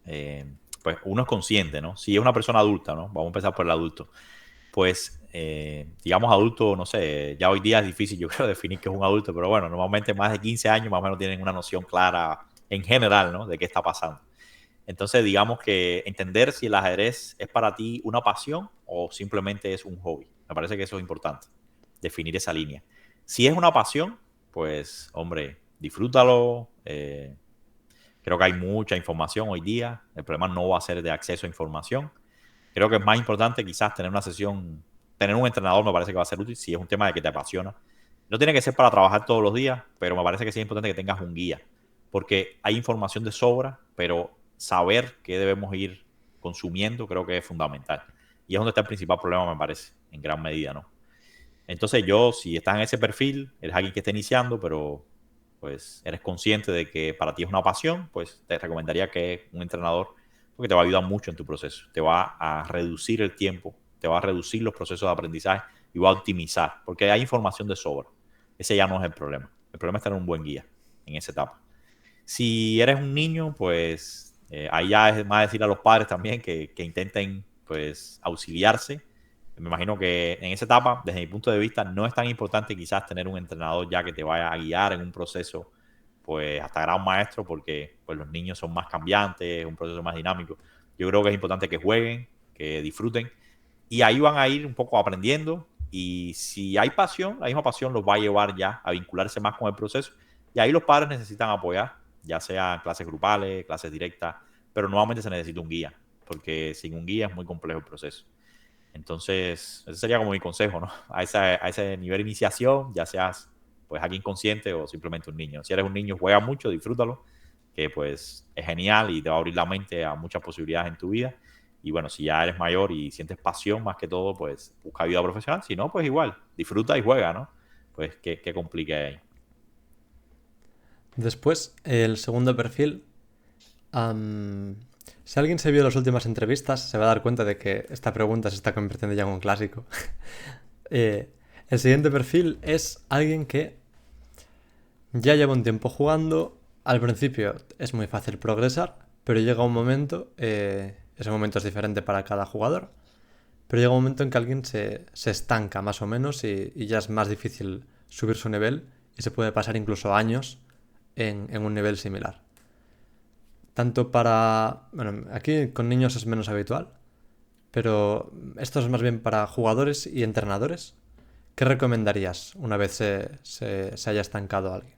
pues uno es consciente, ¿no? Si es una persona adulta, ¿no? Vamos a empezar por el adulto. Pues, digamos adulto, no sé, ya hoy día es difícil, yo creo, definir qué es un adulto, pero bueno, normalmente más de 15 años más o menos tienen una noción clara en general, ¿no? De qué está pasando. Entonces, digamos que entender si el ajedrez es para ti una pasión o simplemente es un hobby. Me parece que eso es importante, definir esa línea. Si es una pasión, pues, hombre, disfrútalo. Creo que hay mucha información hoy día. El problema no va a ser de acceso a información. Creo que es más importante quizás tener una sesión, tener un entrenador me parece que va a ser útil si es un tema de que te apasiona. No tiene que ser para trabajar todos los días, pero me parece que sí es importante que tengas un guía, porque hay información de sobra, pero saber qué debemos ir consumiendo creo que es fundamental. Y es donde está el principal problema, me parece, en gran medida, ¿no? Entonces yo, si estás en ese perfil, eres alguien que está iniciando, pero pues eres consciente de que para ti es una pasión, pues te recomendaría que un entrenador, porque te va a ayudar mucho en tu proceso, te va a reducir el tiempo, te va a reducir los procesos de aprendizaje y va a optimizar, porque hay información de sobra. Ese ya no es el problema. El problema es tener un buen guía en esa etapa. Si eres un niño, pues ahí ya es más decir a los padres también que intenten pues auxiliarse. Me imagino que en esa etapa, desde mi punto de vista, no es tan importante quizás tener un entrenador ya que te vaya a guiar en un proceso pues hasta gran maestro, porque pues los niños son más cambiantes, es un proceso más dinámico. Yo creo que es importante que jueguen, que disfruten y ahí van a ir un poco aprendiendo y si hay pasión, la misma pasión los va a llevar ya a vincularse más con el proceso y ahí los padres necesitan apoyar, ya sea clases grupales, clases directas, pero nuevamente se necesita un guía. porque sin un guía es muy complejo el proceso. Entonces, ese sería como mi consejo, ¿no? A ese nivel de iniciación, ya seas pues alguien consciente o simplemente un niño. Si eres un niño, juega mucho, disfrútalo, que pues es genial y te va a abrir la mente a muchas posibilidades en tu vida. Y bueno, si ya eres mayor y sientes pasión más que todo, pues busca ayuda profesional. Si no, pues igual, disfruta y juega, ¿no? Pues qué complique ahí. Después, el segundo perfil. am, si alguien se vio las últimas entrevistas, se va a dar cuenta de que esta pregunta se está convirtiendo ya en un clásico. Eh, el siguiente perfil es alguien que ya lleva un tiempo jugando. Al principio es muy fácil progresar, pero llega un momento, ese momento es diferente para cada jugador, pero llega un momento en que alguien se estanca más o menos y ya es más difícil subir su nivel y se puede pasar incluso años en un nivel similar. Tanto para... Bueno, aquí con niños es menos habitual, pero esto es más bien para jugadores y entrenadores. ¿Qué recomendarías una vez se haya estancado alguien?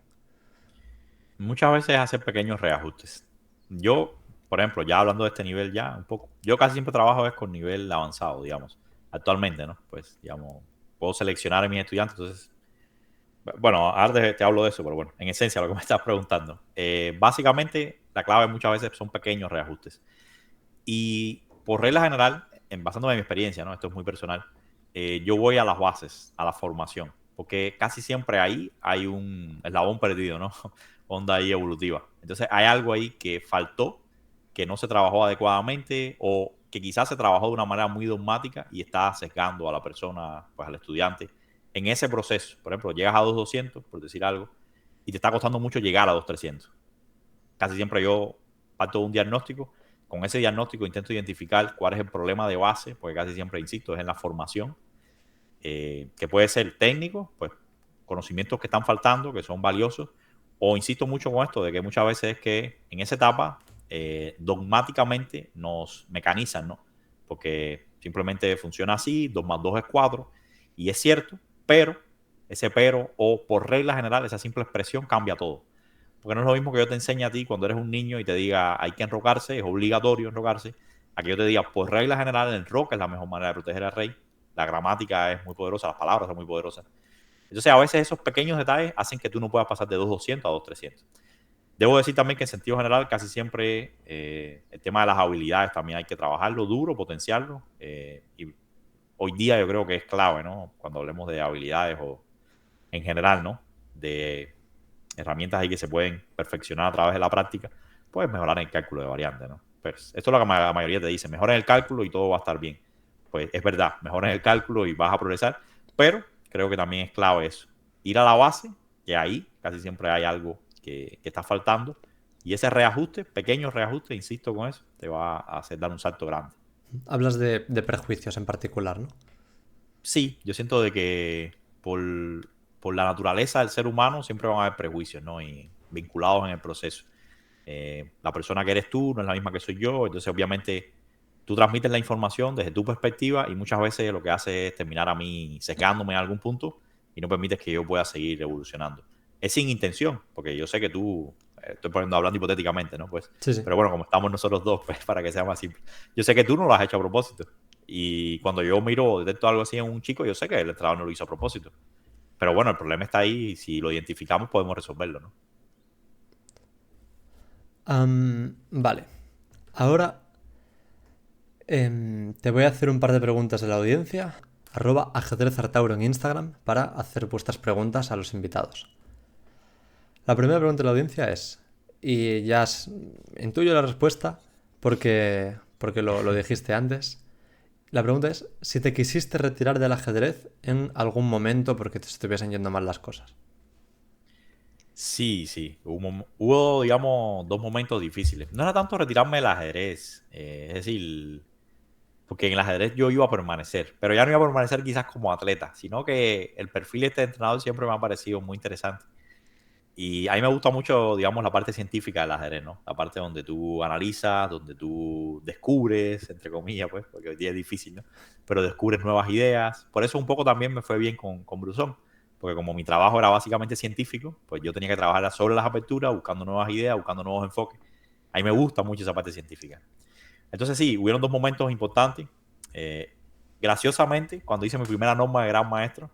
Muchas veces hacer pequeños reajustes. Yo, por ejemplo, ya hablando de este nivel ya un poco, yo casi siempre trabajo es con nivel avanzado, digamos, actualmente, ¿no? Pues, digamos, puedo seleccionar a mis estudiantes, entonces, bueno, ahora te hablo de eso, pero bueno, en esencia lo que me estás preguntando. Básicamente, la clave muchas veces son pequeños reajustes. Y por regla general, basándome en mi experiencia, ¿no? Esto es muy personal, yo voy a las bases, a la formación, porque casi siempre ahí hay un eslabón perdido, ¿no? Onda ahí evolutiva. Entonces hay algo ahí que faltó, que no se trabajó adecuadamente o que quizás se trabajó de una manera muy dogmática y está sesgando a la persona, pues al estudiante, en ese proceso. Por ejemplo, llegas a 2.200, por decir algo, y te está costando mucho llegar a 2.300. Casi siempre yo parto de un diagnóstico. Con ese diagnóstico intento identificar cuál es el problema de base, porque casi siempre, insisto, es en la formación, que puede ser técnico, pues conocimientos que están faltando, que son valiosos, o insisto mucho con esto, de que muchas veces es que en esa etapa dogmáticamente nos mecanizan, ¿no? Porque simplemente funciona así, 2 más 2 es 4, y es cierto, pero ese pero o por regla general, esa simple expresión cambia todo. Porque no es lo mismo que yo te enseñe a ti cuando eres un niño y te diga hay que enrocarse, es obligatorio enrocarse, a que yo te diga por regla general el enroque es la mejor manera de proteger al rey, la gramática es muy poderosa, las palabras son muy poderosas. Entonces a veces esos pequeños detalles hacen que tú no puedas pasar de 2.200 a 2.300. Debo decir también que en sentido general casi siempre el tema de las habilidades también hay que trabajarlo duro, potenciarlo. Y hoy día yo creo que es clave, ¿no? Cuando hablemos de habilidades o en general, ¿no? De herramientas ahí que se pueden perfeccionar a través de la práctica, pues mejorar el cálculo de variantes, ¿no? Pues esto es lo que la mayoría te dice, mejora en el cálculo y todo va a estar bien. Pues es verdad, mejora en el cálculo y vas a progresar, pero creo que también es clave eso, ir a la base, que ahí casi siempre hay algo que está faltando, y ese reajuste, pequeño reajuste, insisto con eso, te va a hacer dar un salto grande. Hablas de prejuicios en particular, ¿no? Sí, yo siento de que por la naturaleza del ser humano siempre van a haber prejuicios, ¿no? Y vinculados en el proceso. La persona que eres tú no es la misma que soy yo, entonces obviamente tú transmites la información desde tu perspectiva y muchas veces lo que hace es terminar a mí sesgándome en algún punto y no permites que yo pueda seguir evolucionando. Es sin intención, porque yo sé que tú, estoy poniendo hablando hipotéticamente, ¿no? Pues, Sí, sí. pero bueno, como estamos nosotros dos, pues para que sea más simple. Yo sé que tú no lo has hecho a propósito. Y cuando yo miro, detecto algo así en un chico, yo sé que el entrenador no lo hizo a propósito. Pero bueno, el problema está ahí y si lo identificamos podemos resolverlo, ¿no? Vale. Ahora te voy a hacer un par de preguntas de la audiencia. @ajedrezartauro en Instagram para hacer vuestras preguntas a los invitados. La primera pregunta de la audiencia es, y intuyo la respuesta porque lo dijiste antes. La pregunta es si te quisiste retirar del ajedrez en algún momento porque te estuviesen yendo mal las cosas. Sí, sí. Hubo, digamos, dos momentos difíciles. No era tanto retirarme del ajedrez, es decir, porque en el ajedrez yo iba a permanecer, pero ya no iba a permanecer quizás como atleta, sino que el perfil de este entrenador siempre me ha parecido muy interesante. Y a mí me gusta mucho, digamos, la parte científica del ajedrez, ¿no? La parte donde tú analizas, donde tú descubres, entre comillas, pues, porque hoy día es difícil, ¿no? Pero descubres nuevas ideas. Por eso un poco también me fue bien con Brusón, porque como mi trabajo era básicamente científico, pues yo tenía que trabajar sobre las aperturas, buscando nuevas ideas, buscando nuevos enfoques. A mí me gusta mucho esa parte científica. Entonces sí, hubieron dos momentos importantes. Graciosamente, cuando hice mi primera norma de gran maestro,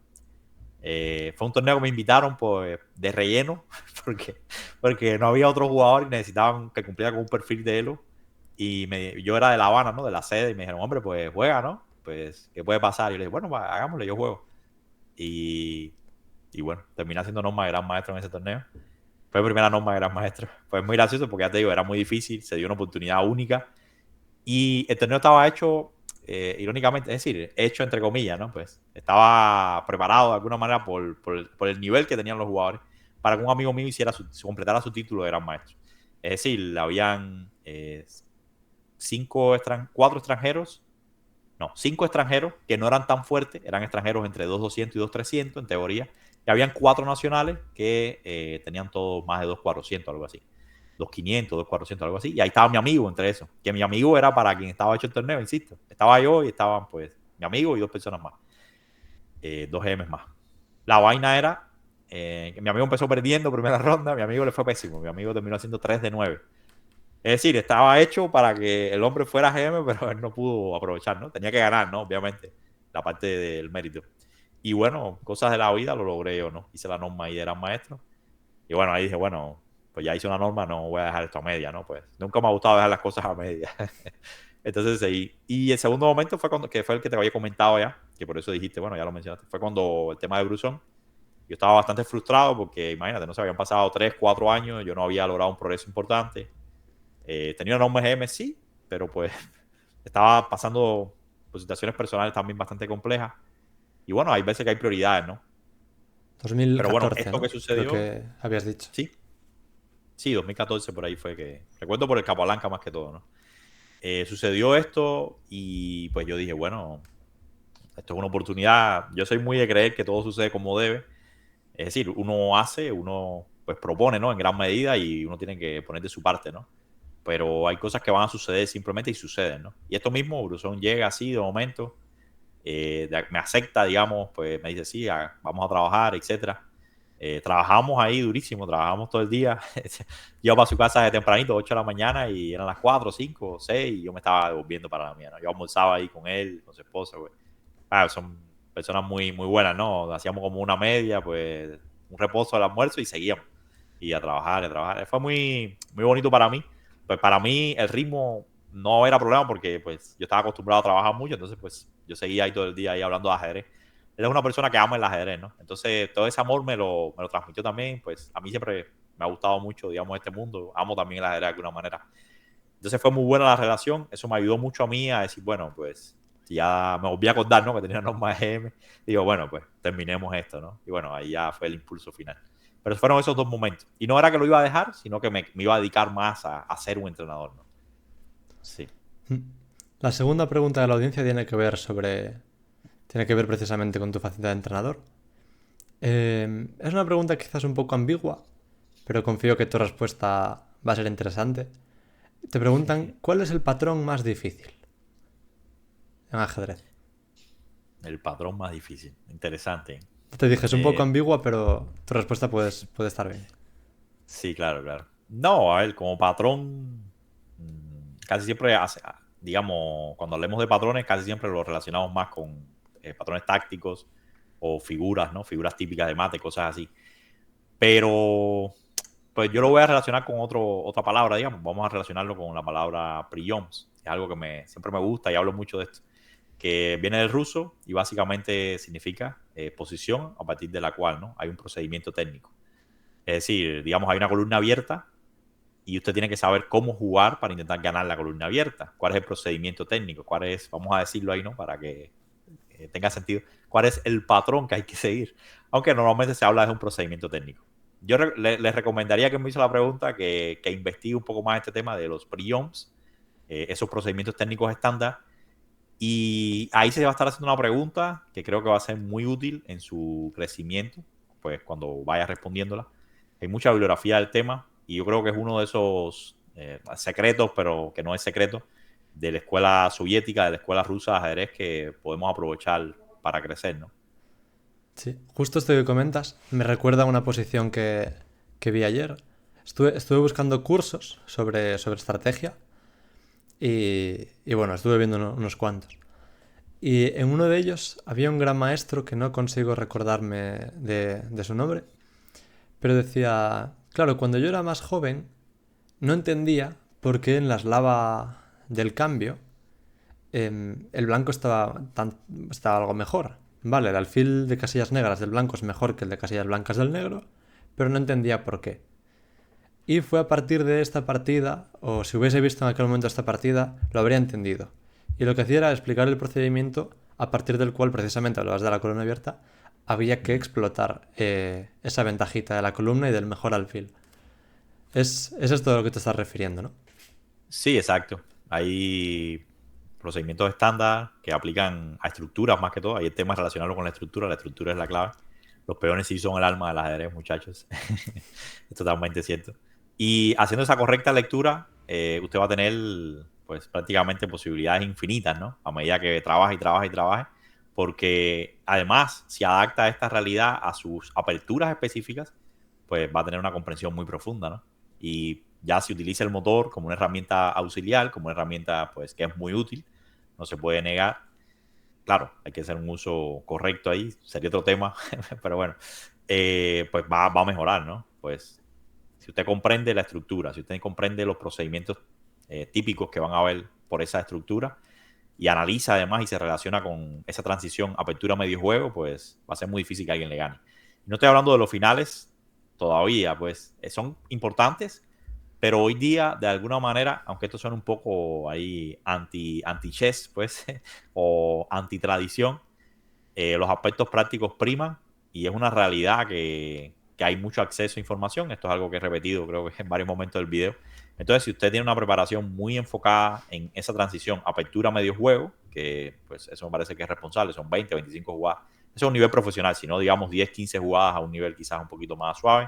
fue un torneo que me invitaron pues, de relleno, porque no había otro jugador y necesitaban que cumpliera con un perfil de Elo. Y yo era de La Habana, ¿no? De la sede, y me dijeron, hombre, pues juega, ¿no? Pues, ¿qué puede pasar? Y yo le dije, bueno, pues, hagámosle, yo juego. Y, y bueno, terminé haciendo norma de gran maestro en ese torneo. Fue mi primera norma de gran maestro. Fue muy gracioso porque ya te digo, era muy difícil, se dio una oportunidad única. Y el torneo estaba hecho, irónicamente, es decir, hecho entre comillas, ¿no? Pues estaba preparado de alguna manera por el nivel que tenían los jugadores para que un amigo mío completara su título de gran maestro. Es decir, habían cuatro extranjeros, no, cinco extranjeros que no eran tan fuertes, eran extranjeros entre 2.200 y 2.300 en teoría, y habían cuatro nacionales que tenían todos más de 2.400, algo así. 2.500, 2.400, algo así. Y ahí estaba mi amigo entre esos. Que mi amigo era para quien estaba hecho el torneo, insisto. Estaba yo y estaban, pues, mi amigo y dos personas más. Dos GMs más. La vaina era que mi amigo empezó perdiendo primera ronda. Mi amigo le fue pésimo. Mi amigo terminó haciendo 3 de 9. Es decir, estaba hecho para que el hombre fuera GM, pero él no pudo aprovechar, ¿no? Tenía que ganar, ¿no? Obviamente, la parte del mérito. Y bueno, cosas de la vida lo logré yo, ¿no? Hice la norma y era maestro. Y bueno, ahí dije, bueno, pues ya hice una norma, no voy a dejar esto a media, ¿no? Pues nunca me ha gustado dejar las cosas a media. Entonces seguí. Y el segundo momento fue cuando, que fue el que te había comentado ya, que por eso dijiste, bueno, ya lo mencionaste, fue cuando el tema de Brusón. Yo estaba bastante frustrado porque, imagínate, no se habían pasado 3, 4 años, yo no había logrado un progreso importante. Tenía una norma GM, sí, pero pues estaba pasando por situaciones personales también bastante complejas. Y bueno, hay veces que hay prioridades, ¿no? Pero bueno, 2014, esto ¿no? que Creo sucedió, que habías dicho. sí, sí, 2014 por ahí fue que... Recuerdo por el Capablanca más que todo, ¿no? Sucedió esto y pues yo dije, bueno, esto es una oportunidad. Yo soy muy de creer que todo sucede como debe. Es decir, uno hace, uno pues propone, ¿no? En gran medida y uno tiene que poner de su parte, ¿no? Pero hay cosas que van a suceder simplemente y suceden, ¿no? Y esto mismo, Brusón llega así de momento, me acepta, digamos, pues me dice, sí, vamos a trabajar, etcétera. Trabajamos ahí durísimo, trabajamos todo el día. Yo para su casa de tempranito, 8 de la mañana, y eran las 4, 5, 6, y yo me estaba devolviendo para la mía, ¿no? Yo almorzaba ahí con él, con su esposa, güey. Son personas muy, muy buenas, ¿no? Hacíamos como una media, pues un reposo al almuerzo y seguíamos. Y a trabajar, a trabajar. Fue muy, muy bonito para mí. Pues para mí el ritmo no era problema porque pues yo estaba acostumbrado a trabajar mucho, entonces pues yo seguía ahí todo el día ahí hablando de ajedrez. Él es una persona que ama el ajedrez, ¿no? Entonces todo ese amor me lo transmitió también, pues a mí siempre me ha gustado mucho, digamos, este mundo. Amo también el ajedrez de alguna manera. Entonces fue muy buena la relación, eso me ayudó mucho a mí a decir, bueno, pues si ya me volví a acordar, ¿no? Que tenía norma GM, digo, bueno, pues terminemos esto, ¿no? Y bueno, ahí ya fue el impulso final. Pero fueron esos dos momentos. Y no era que lo iba a dejar, sino que me iba a dedicar más a ser un entrenador, ¿no? Sí. La segunda pregunta de la audiencia tiene que ver precisamente con tu faceta de entrenador. Es una pregunta quizás un poco ambigua, pero confío que tu respuesta va a ser interesante. Te preguntan, ¿cuál es el patrón más difícil en ajedrez? El patrón más difícil. Interesante. Te dije, es un poco Eh, ambigua, pero tu respuesta puede estar bien. sí, claro, claro. No, a ver, como patrón, casi siempre, digamos, cuando hablemos de patrones, casi siempre lo relacionamos más con patrones tácticos o figuras, ¿no? Figuras típicas de mate, cosas así. Pero, pues yo lo voy a relacionar con otra palabra, digamos. Vamos a relacionarlo con la palabra prions. Es algo que siempre me gusta y hablo mucho de esto. Que viene del ruso y básicamente significa posición a partir de la cual, ¿no? Hay un procedimiento técnico. Es decir, digamos, hay una columna abierta y usted tiene que saber cómo jugar para intentar ganar la columna abierta. ¿Cuál es el procedimiento técnico? ¿Cuál es, vamos a decirlo ahí, ¿no? Para que tenga sentido. ¿Cuál es el patrón que hay que seguir? Aunque normalmente se habla de un procedimiento técnico. Yo les recomendaría que me hizo la pregunta que investigue un poco más este tema de los prions, esos procedimientos técnicos estándar. Y ahí se va a estar haciendo una pregunta que creo que va a ser muy útil en su crecimiento, pues cuando vaya respondiéndola. Hay mucha bibliografía del tema y yo creo que es uno de esos secretos, pero que no es secreto, de la escuela soviética, de la escuela rusa de ajedrez que podemos aprovechar para crecer, ¿no? Sí, justo esto que comentas me recuerda a una posición que vi ayer. Estuve buscando cursos sobre estrategia y bueno, estuve viendo unos cuantos. Y en uno de ellos había un gran maestro que no consigo recordarme de su nombre, pero decía, claro, cuando yo era más joven no entendía por qué en las lava del cambio el blanco estaba algo mejor. Vale, el alfil de casillas negras del blanco es mejor que el de casillas blancas del negro, pero no entendía por qué. Y fue a partir de esta partida, o si hubiese visto en aquel momento esta partida, lo habría entendido. Y lo que hacía era explicar el procedimiento a partir del cual, precisamente, hablabas de la columna abierta, había que explotar esa ventajita de la columna y del mejor alfil. Es esto a lo que te estás refiriendo, ¿no? Sí, exacto. Hay procedimientos estándar que aplican a estructuras más que todo. Hay temas relacionados con la estructura es la clave. Los peones sí son el alma del ajedrez, muchachos. Es totalmente cierto. Y haciendo esa correcta lectura, usted va a tener pues prácticamente posibilidades infinitas, ¿no? A medida que trabaja y trabaja y trabaja, porque además, si adapta esta realidad a sus aperturas específicas, pues va a tener una comprensión muy profunda, ¿no? Y ya si utiliza el motor como una herramienta auxiliar, como una herramienta pues que es muy útil, no se puede negar. Claro, hay que hacer un uso correcto ahí, sería otro tema, pero bueno, pues va a mejorar, ¿no? Pues si usted comprende la estructura, si usted comprende los procedimientos típicos que van a haber por esa estructura y analiza además y se relaciona con esa transición apertura-medio juego, pues va a ser muy difícil que alguien le gane. Y no estoy hablando de los finales todavía, pues son importantes, pero hoy día, de alguna manera, aunque esto suena un poco ahí anti-chess, pues, o anti-tradición, los aspectos prácticos priman y es una realidad que hay mucho acceso a información. Esto es algo que he repetido, creo que en varios momentos del video. Entonces, si usted tiene una preparación muy enfocada en esa transición apertura-medio juego, que pues eso me parece que es responsable, son 20, 25 jugadas. Eso es un nivel profesional, si no, digamos 10, 15 jugadas a un nivel quizás un poquito más suave.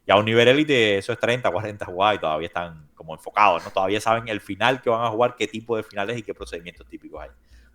Y a un nivel élite eso es 30, 40 jugadas y todavía están como enfocados, ¿no? Todavía saben el final que van a jugar, qué tipo de finales y qué procedimientos típicos hay.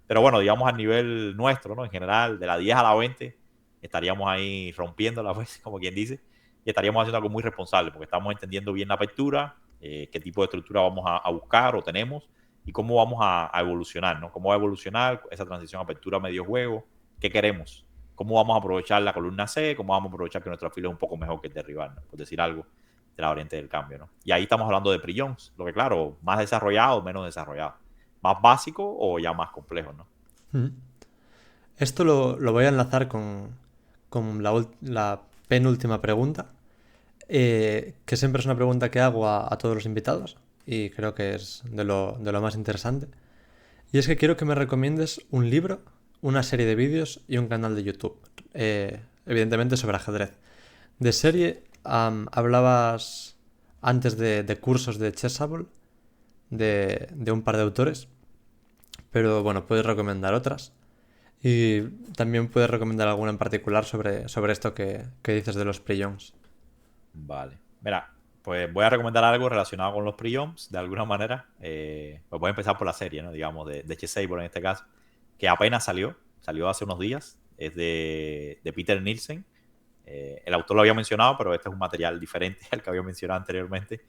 Pero bueno, digamos a nivel nuestro, ¿no? En general, de la 10 a la 20, estaríamos ahí rompiéndola, pues, como quien dice, y estaríamos haciendo algo muy responsable, porque estamos entendiendo bien la apertura, qué tipo de estructura vamos a buscar o tenemos, y cómo vamos a evolucionar, ¿no? Cómo va a evolucionar esa transición apertura-medio juego, qué queremos, cómo vamos a aprovechar la columna C, cómo vamos a aprovechar que nuestro alfil es un poco mejor que el de rival, ¿no? Por decir algo de la variante del cambio, ¿no? Y ahí estamos hablando de pre-Jones, lo que claro, más desarrollado o menos desarrollado, más básico o ya más complejo, ¿no? Mm. Esto lo voy a enlazar con la penúltima pregunta, que siempre es una pregunta que hago a todos los invitados y creo que es de lo más interesante. Y es que quiero que me recomiendes un libro, una serie de vídeos y un canal de YouTube. Evidentemente sobre ajedrez. De serie, hablabas antes de cursos de Chessable, de un par de autores, pero bueno, puedes recomendar otras. Y también puedes recomendar alguna en particular sobre esto que dices de los pre-jumps. Vale. Mira, pues voy a recomendar algo relacionado con los pre-jumps, de alguna manera. Pues voy a empezar por la serie, ¿no? Digamos, de Chessable en este caso, que apenas salió hace unos días. Es de Peter Nielsen. El autor lo había mencionado, pero este es un material diferente al que había mencionado anteriormente.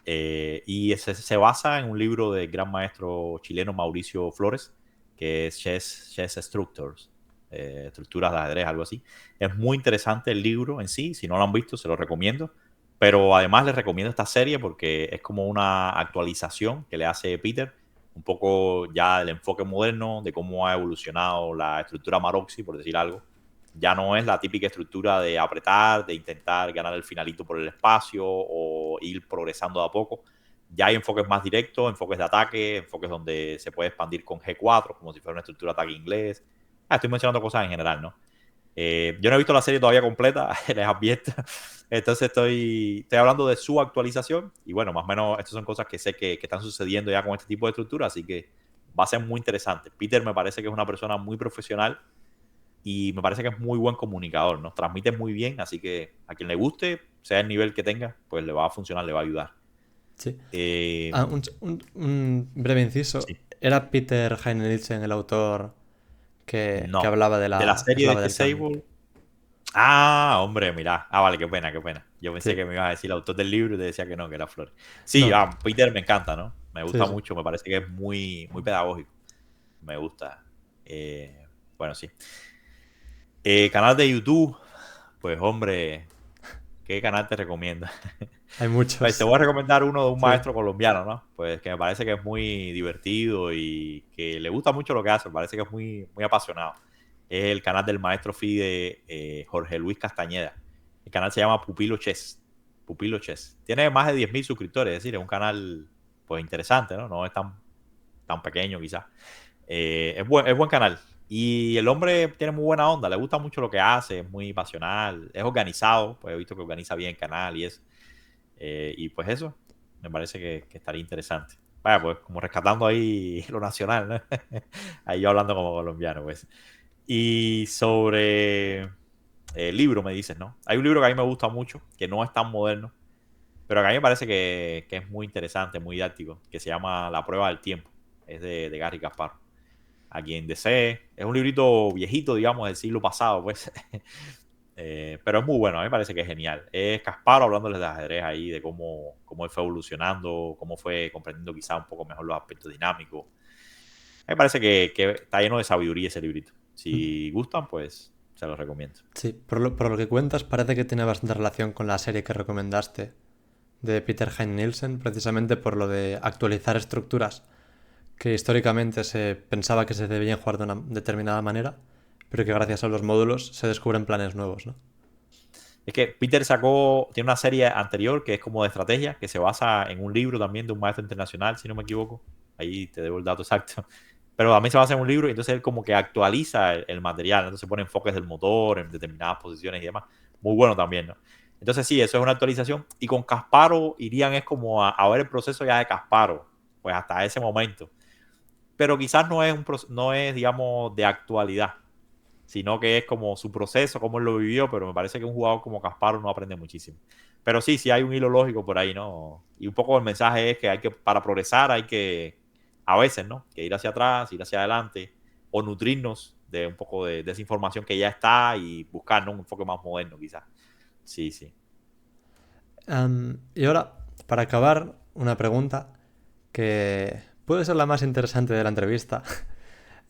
Y se basa en un libro del gran maestro chileno Mauricio Flores, que es Chess Structures, estructuras de ajedrez, algo así. Es muy interesante el libro en sí, si no lo han visto, se lo recomiendo. Pero además les recomiendo esta serie porque es como una actualización que le hace Peter, un poco ya del enfoque moderno, de cómo ha evolucionado la estructura Maroczy, por decir algo. Ya no es la típica estructura de apretar, de intentar ganar el finalito por el espacio o ir progresando de a poco. Ya hay enfoques más directos, enfoques de ataque, enfoques donde se puede expandir con G4, como si fuera una estructura de ataque inglés. Estoy mencionando cosas en general, ¿no? Yo no he visto la serie todavía completa, les advierto. Entonces estoy hablando de su actualización y bueno, más o menos estas son cosas que sé que están sucediendo ya con este tipo de estructura, así que va a ser muy interesante. Peter me parece que es una persona muy profesional y me parece que es muy buen comunicador, ¿no? Transmite muy bien, así que a quien le guste, sea el nivel que tenga, pues le va a funcionar, le va a ayudar. Sí. Eh, Un breve inciso. sí. ¿Era Peter Heine Nielsen el autor que No. hablaba de De la la serie de eslava del cambio? Chessable. Ah, hombre, mira. Ah, vale, qué pena, qué pena. Yo pensé Sí. que me ibas a decir el autor del libro y te decía que no, que era Flores. Sí, No. Peter me encanta, ¿no? Me Sí, gusta sí. mucho, me parece que es muy, muy pedagógico. Me gusta. Bueno, sí. Canal de YouTube, pues hombre, ¿qué canal te recomiendo? Hay Pues te muchos. voy a recomendar uno de un Sí. maestro colombiano, ¿no? Pues que me parece que es muy divertido y que le gusta mucho lo que hace, me parece que es muy apasionado. Es el canal del maestro FIDE Jorge Luis Castañeda. El canal se llama Pupilo Chess. Pupilo Chess. Tiene más de 10.000 suscriptores, es decir, es un canal pues interesante, ¿no? No es tan pequeño quizás. Es buen canal. Y el hombre tiene muy buena onda, le gusta mucho lo que hace, es muy pasional, es organizado, pues he visto que organiza bien el canal y eso. Y pues eso, me parece que estaría interesante. Vaya, pues como rescatando ahí lo nacional, ¿no? Ahí yo hablando como colombiano, pues. Y sobre el libro, me dices, ¿no? Hay un libro que a mí me gusta mucho, que no es tan moderno, pero que a mí me parece que es muy interesante, muy didáctico, que se llama La prueba del tiempo. Es de Gary Kasparov. A quien desee. Es un librito viejito, digamos, del siglo pasado, pues. Pero es muy bueno, a mí me parece que es genial. Es Kasparov hablándoles de ajedrez ahí, de cómo él fue evolucionando, cómo fue comprendiendo quizá un poco mejor los aspectos dinámicos. A mí me parece que está lleno de sabiduría ese librito. Si gustan, pues se los recomiendo. Sí, por lo que cuentas, parece que tiene bastante relación con la serie que recomendaste de Peter Hein Nielsen, precisamente por lo de actualizar estructuras que históricamente se pensaba que se debían jugar de una determinada manera, pero que gracias a los módulos se descubren planes nuevos, ¿no? Es que Peter tiene una serie anterior que es como de estrategia, que se basa en un libro también de un maestro internacional, si no me equivoco. Ahí te debo el dato exacto. Pero a mí se basa en un libro y entonces él como que actualiza el material, entonces pone enfoques del motor en determinadas posiciones y demás. Muy bueno también, ¿no? Entonces sí, eso es una actualización. Y con Kasparov irían es como a ver el proceso ya de Kasparov, pues hasta ese momento. Pero quizás no es, digamos, de actualidad, sino que es como su proceso, cómo él lo vivió, pero me parece que un jugador como Kasparov no aprende muchísimo. Pero sí hay un hilo lógico por ahí, ¿no? Y un poco el mensaje es que para progresar hay que, a veces, ¿no? Que ir hacia atrás, ir hacia adelante, o nutrirnos de un poco de esa información que ya está y buscar, ¿no? Un enfoque más moderno, quizás. Sí, sí. Y ahora, para acabar, una pregunta que puede ser la más interesante de la entrevista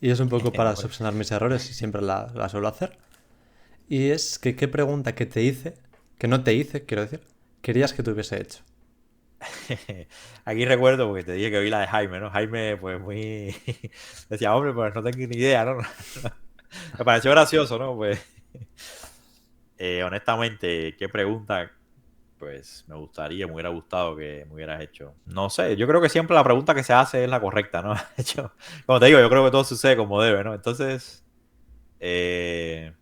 y es un poco para Bueno. subsanar mis errores y siempre la suelo hacer. Y es que qué pregunta que te hice, que no te hice, quiero decir, querías que te hubiese hecho. Aquí recuerdo porque te dije que vi la de Jaime, ¿no? Jaime, pues muy. Decía, hombre, pues no tengo ni idea, ¿no? Me pareció gracioso, ¿no? Pues, honestamente, qué pregunta, pues me hubiera gustado que me hubieras hecho. No sé, yo creo que siempre la pregunta que se hace es la correcta, ¿no? Como te digo, yo creo que todo sucede como debe, ¿no? Entonces, eh,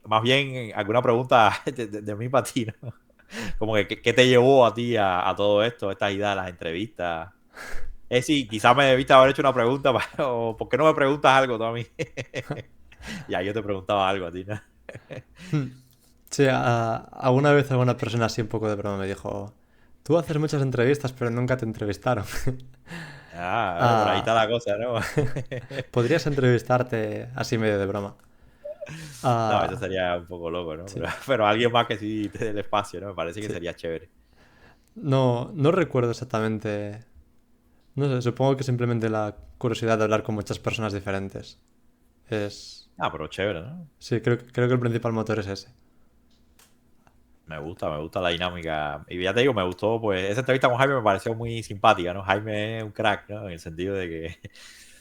más bien alguna pregunta de mí para ti, ¿no? Como que, ¿qué te llevó a ti a todo esto, estas ideas, las entrevistas? Sí, quizás me debiste haber hecho una pregunta, pero ¿por qué no me preguntas algo tú a mí? Ya, yo te preguntaba algo a ti, ¿no? Sí, alguna vez alguna persona así un poco de broma me dijo, tú haces muchas entrevistas pero nunca te entrevistaron. Bueno, por ahí está la cosa, ¿no? Podrías entrevistarte así medio de broma. No, eso Ah, sería un poco loco, ¿no? sí, Pero alguien más que sí te dé el espacio, ¿no? Me parece que sí. sería chévere. No, no recuerdo exactamente. No sé, supongo que simplemente la curiosidad de hablar con muchas personas diferentes. Es. Pero chévere, ¿no? Sí, creo que el principal motor es ese. Me gusta la dinámica. Y ya te digo, me gustó, pues, esa entrevista con Jaime me pareció muy simpática, ¿no? Jaime es un crack, ¿no? En el sentido de que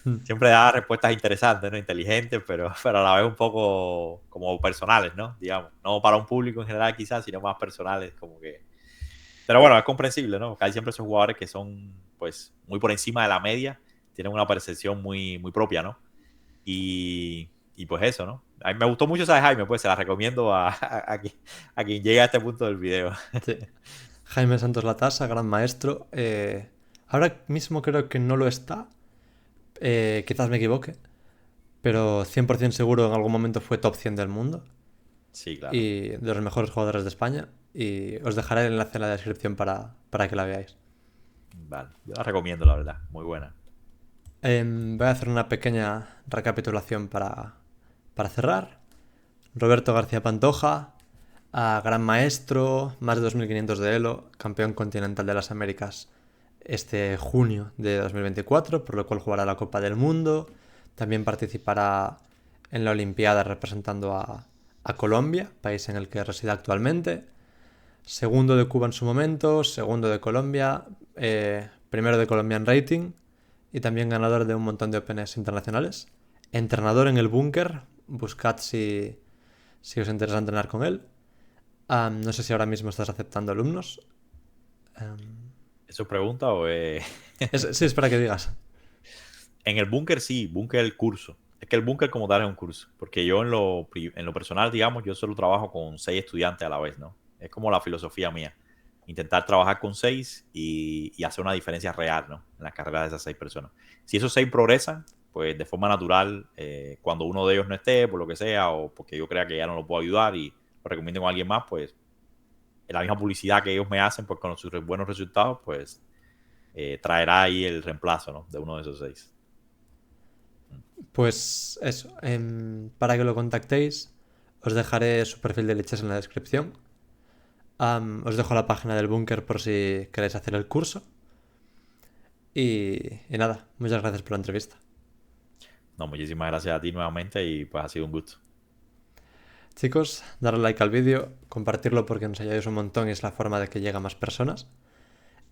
Mm. siempre da respuestas interesantes, ¿no? Inteligentes, pero a la vez un poco como personales, ¿no? Digamos, no para un público en general quizás, sino más personales, como que... Pero bueno, es comprensible, ¿no? Porque hay siempre esos jugadores que son, pues, muy por encima de la media, tienen una percepción muy propia, ¿no? Y pues eso, ¿no? A mí me gustó mucho esa de Jaime, pues se la recomiendo a quien llegue a este punto del video. Sí. Jaime Santos Latasa, gran maestro. Ahora mismo creo que no lo está. Quizás me equivoque. Pero 100% seguro en algún momento fue top 100 del mundo. Sí, claro. Y de los mejores jugadores de España. Y os dejaré el enlace en la descripción para que la veáis. Vale, yo la recomiendo, la verdad, muy buena. Voy a hacer una pequeña recapitulación para cerrar. Roberto García Pantoja, gran maestro, más de 2500 de Elo, campeón continental de las Américas este junio de 2024, por lo cual jugará la Copa del Mundo. También participará en la Olimpiada representando a Colombia, país en el que reside actualmente. Segundo de Cuba en su momento, segundo de Colombia, primero de Colombia en rating y también ganador de un montón de Opens internacionales. Entrenador en el búnker, buscad si os interesa entrenar con él. No sé si ahora mismo estás aceptando alumnos. ¿Eso pregunta o Sí, es para que digas. En el búnker sí, búnker el curso. Es que el búnker como tal es un curso. Porque yo en lo personal, digamos, yo solo trabajo con 6 estudiantes a la vez, ¿no? Es como la filosofía mía. Intentar trabajar con 6 y hacer una diferencia real, ¿no? En la carrera de esas 6 personas. Si esos 6 progresan, pues de forma natural, cuando uno de ellos no esté, por lo que sea, o porque yo crea que ya no lo puedo ayudar y lo recomiendo con alguien más, pues en la misma publicidad que ellos me hacen, pues con sus buenos resultados, pues traerá ahí el reemplazo, ¿no? De uno de esos 6. Pues eso, para que lo contactéis, os dejaré su perfil de Lichess en la descripción. Os dejo la página del búnker por si queréis hacer el curso. Y nada, muchas gracias por la entrevista. No, muchísimas gracias a ti nuevamente y pues ha sido un gusto. Chicos, darle like al vídeo, compartirlo porque nos ayudáis un montón y es la forma de que llegue a más personas.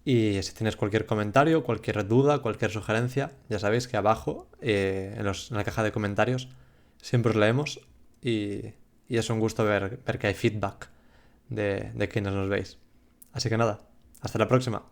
Y si tenéis cualquier comentario, cualquier duda, cualquier sugerencia, ya sabéis que abajo, en la caja de comentarios, siempre os leemos y es un gusto ver que hay feedback de quienes nos veis. Así que nada, hasta la próxima.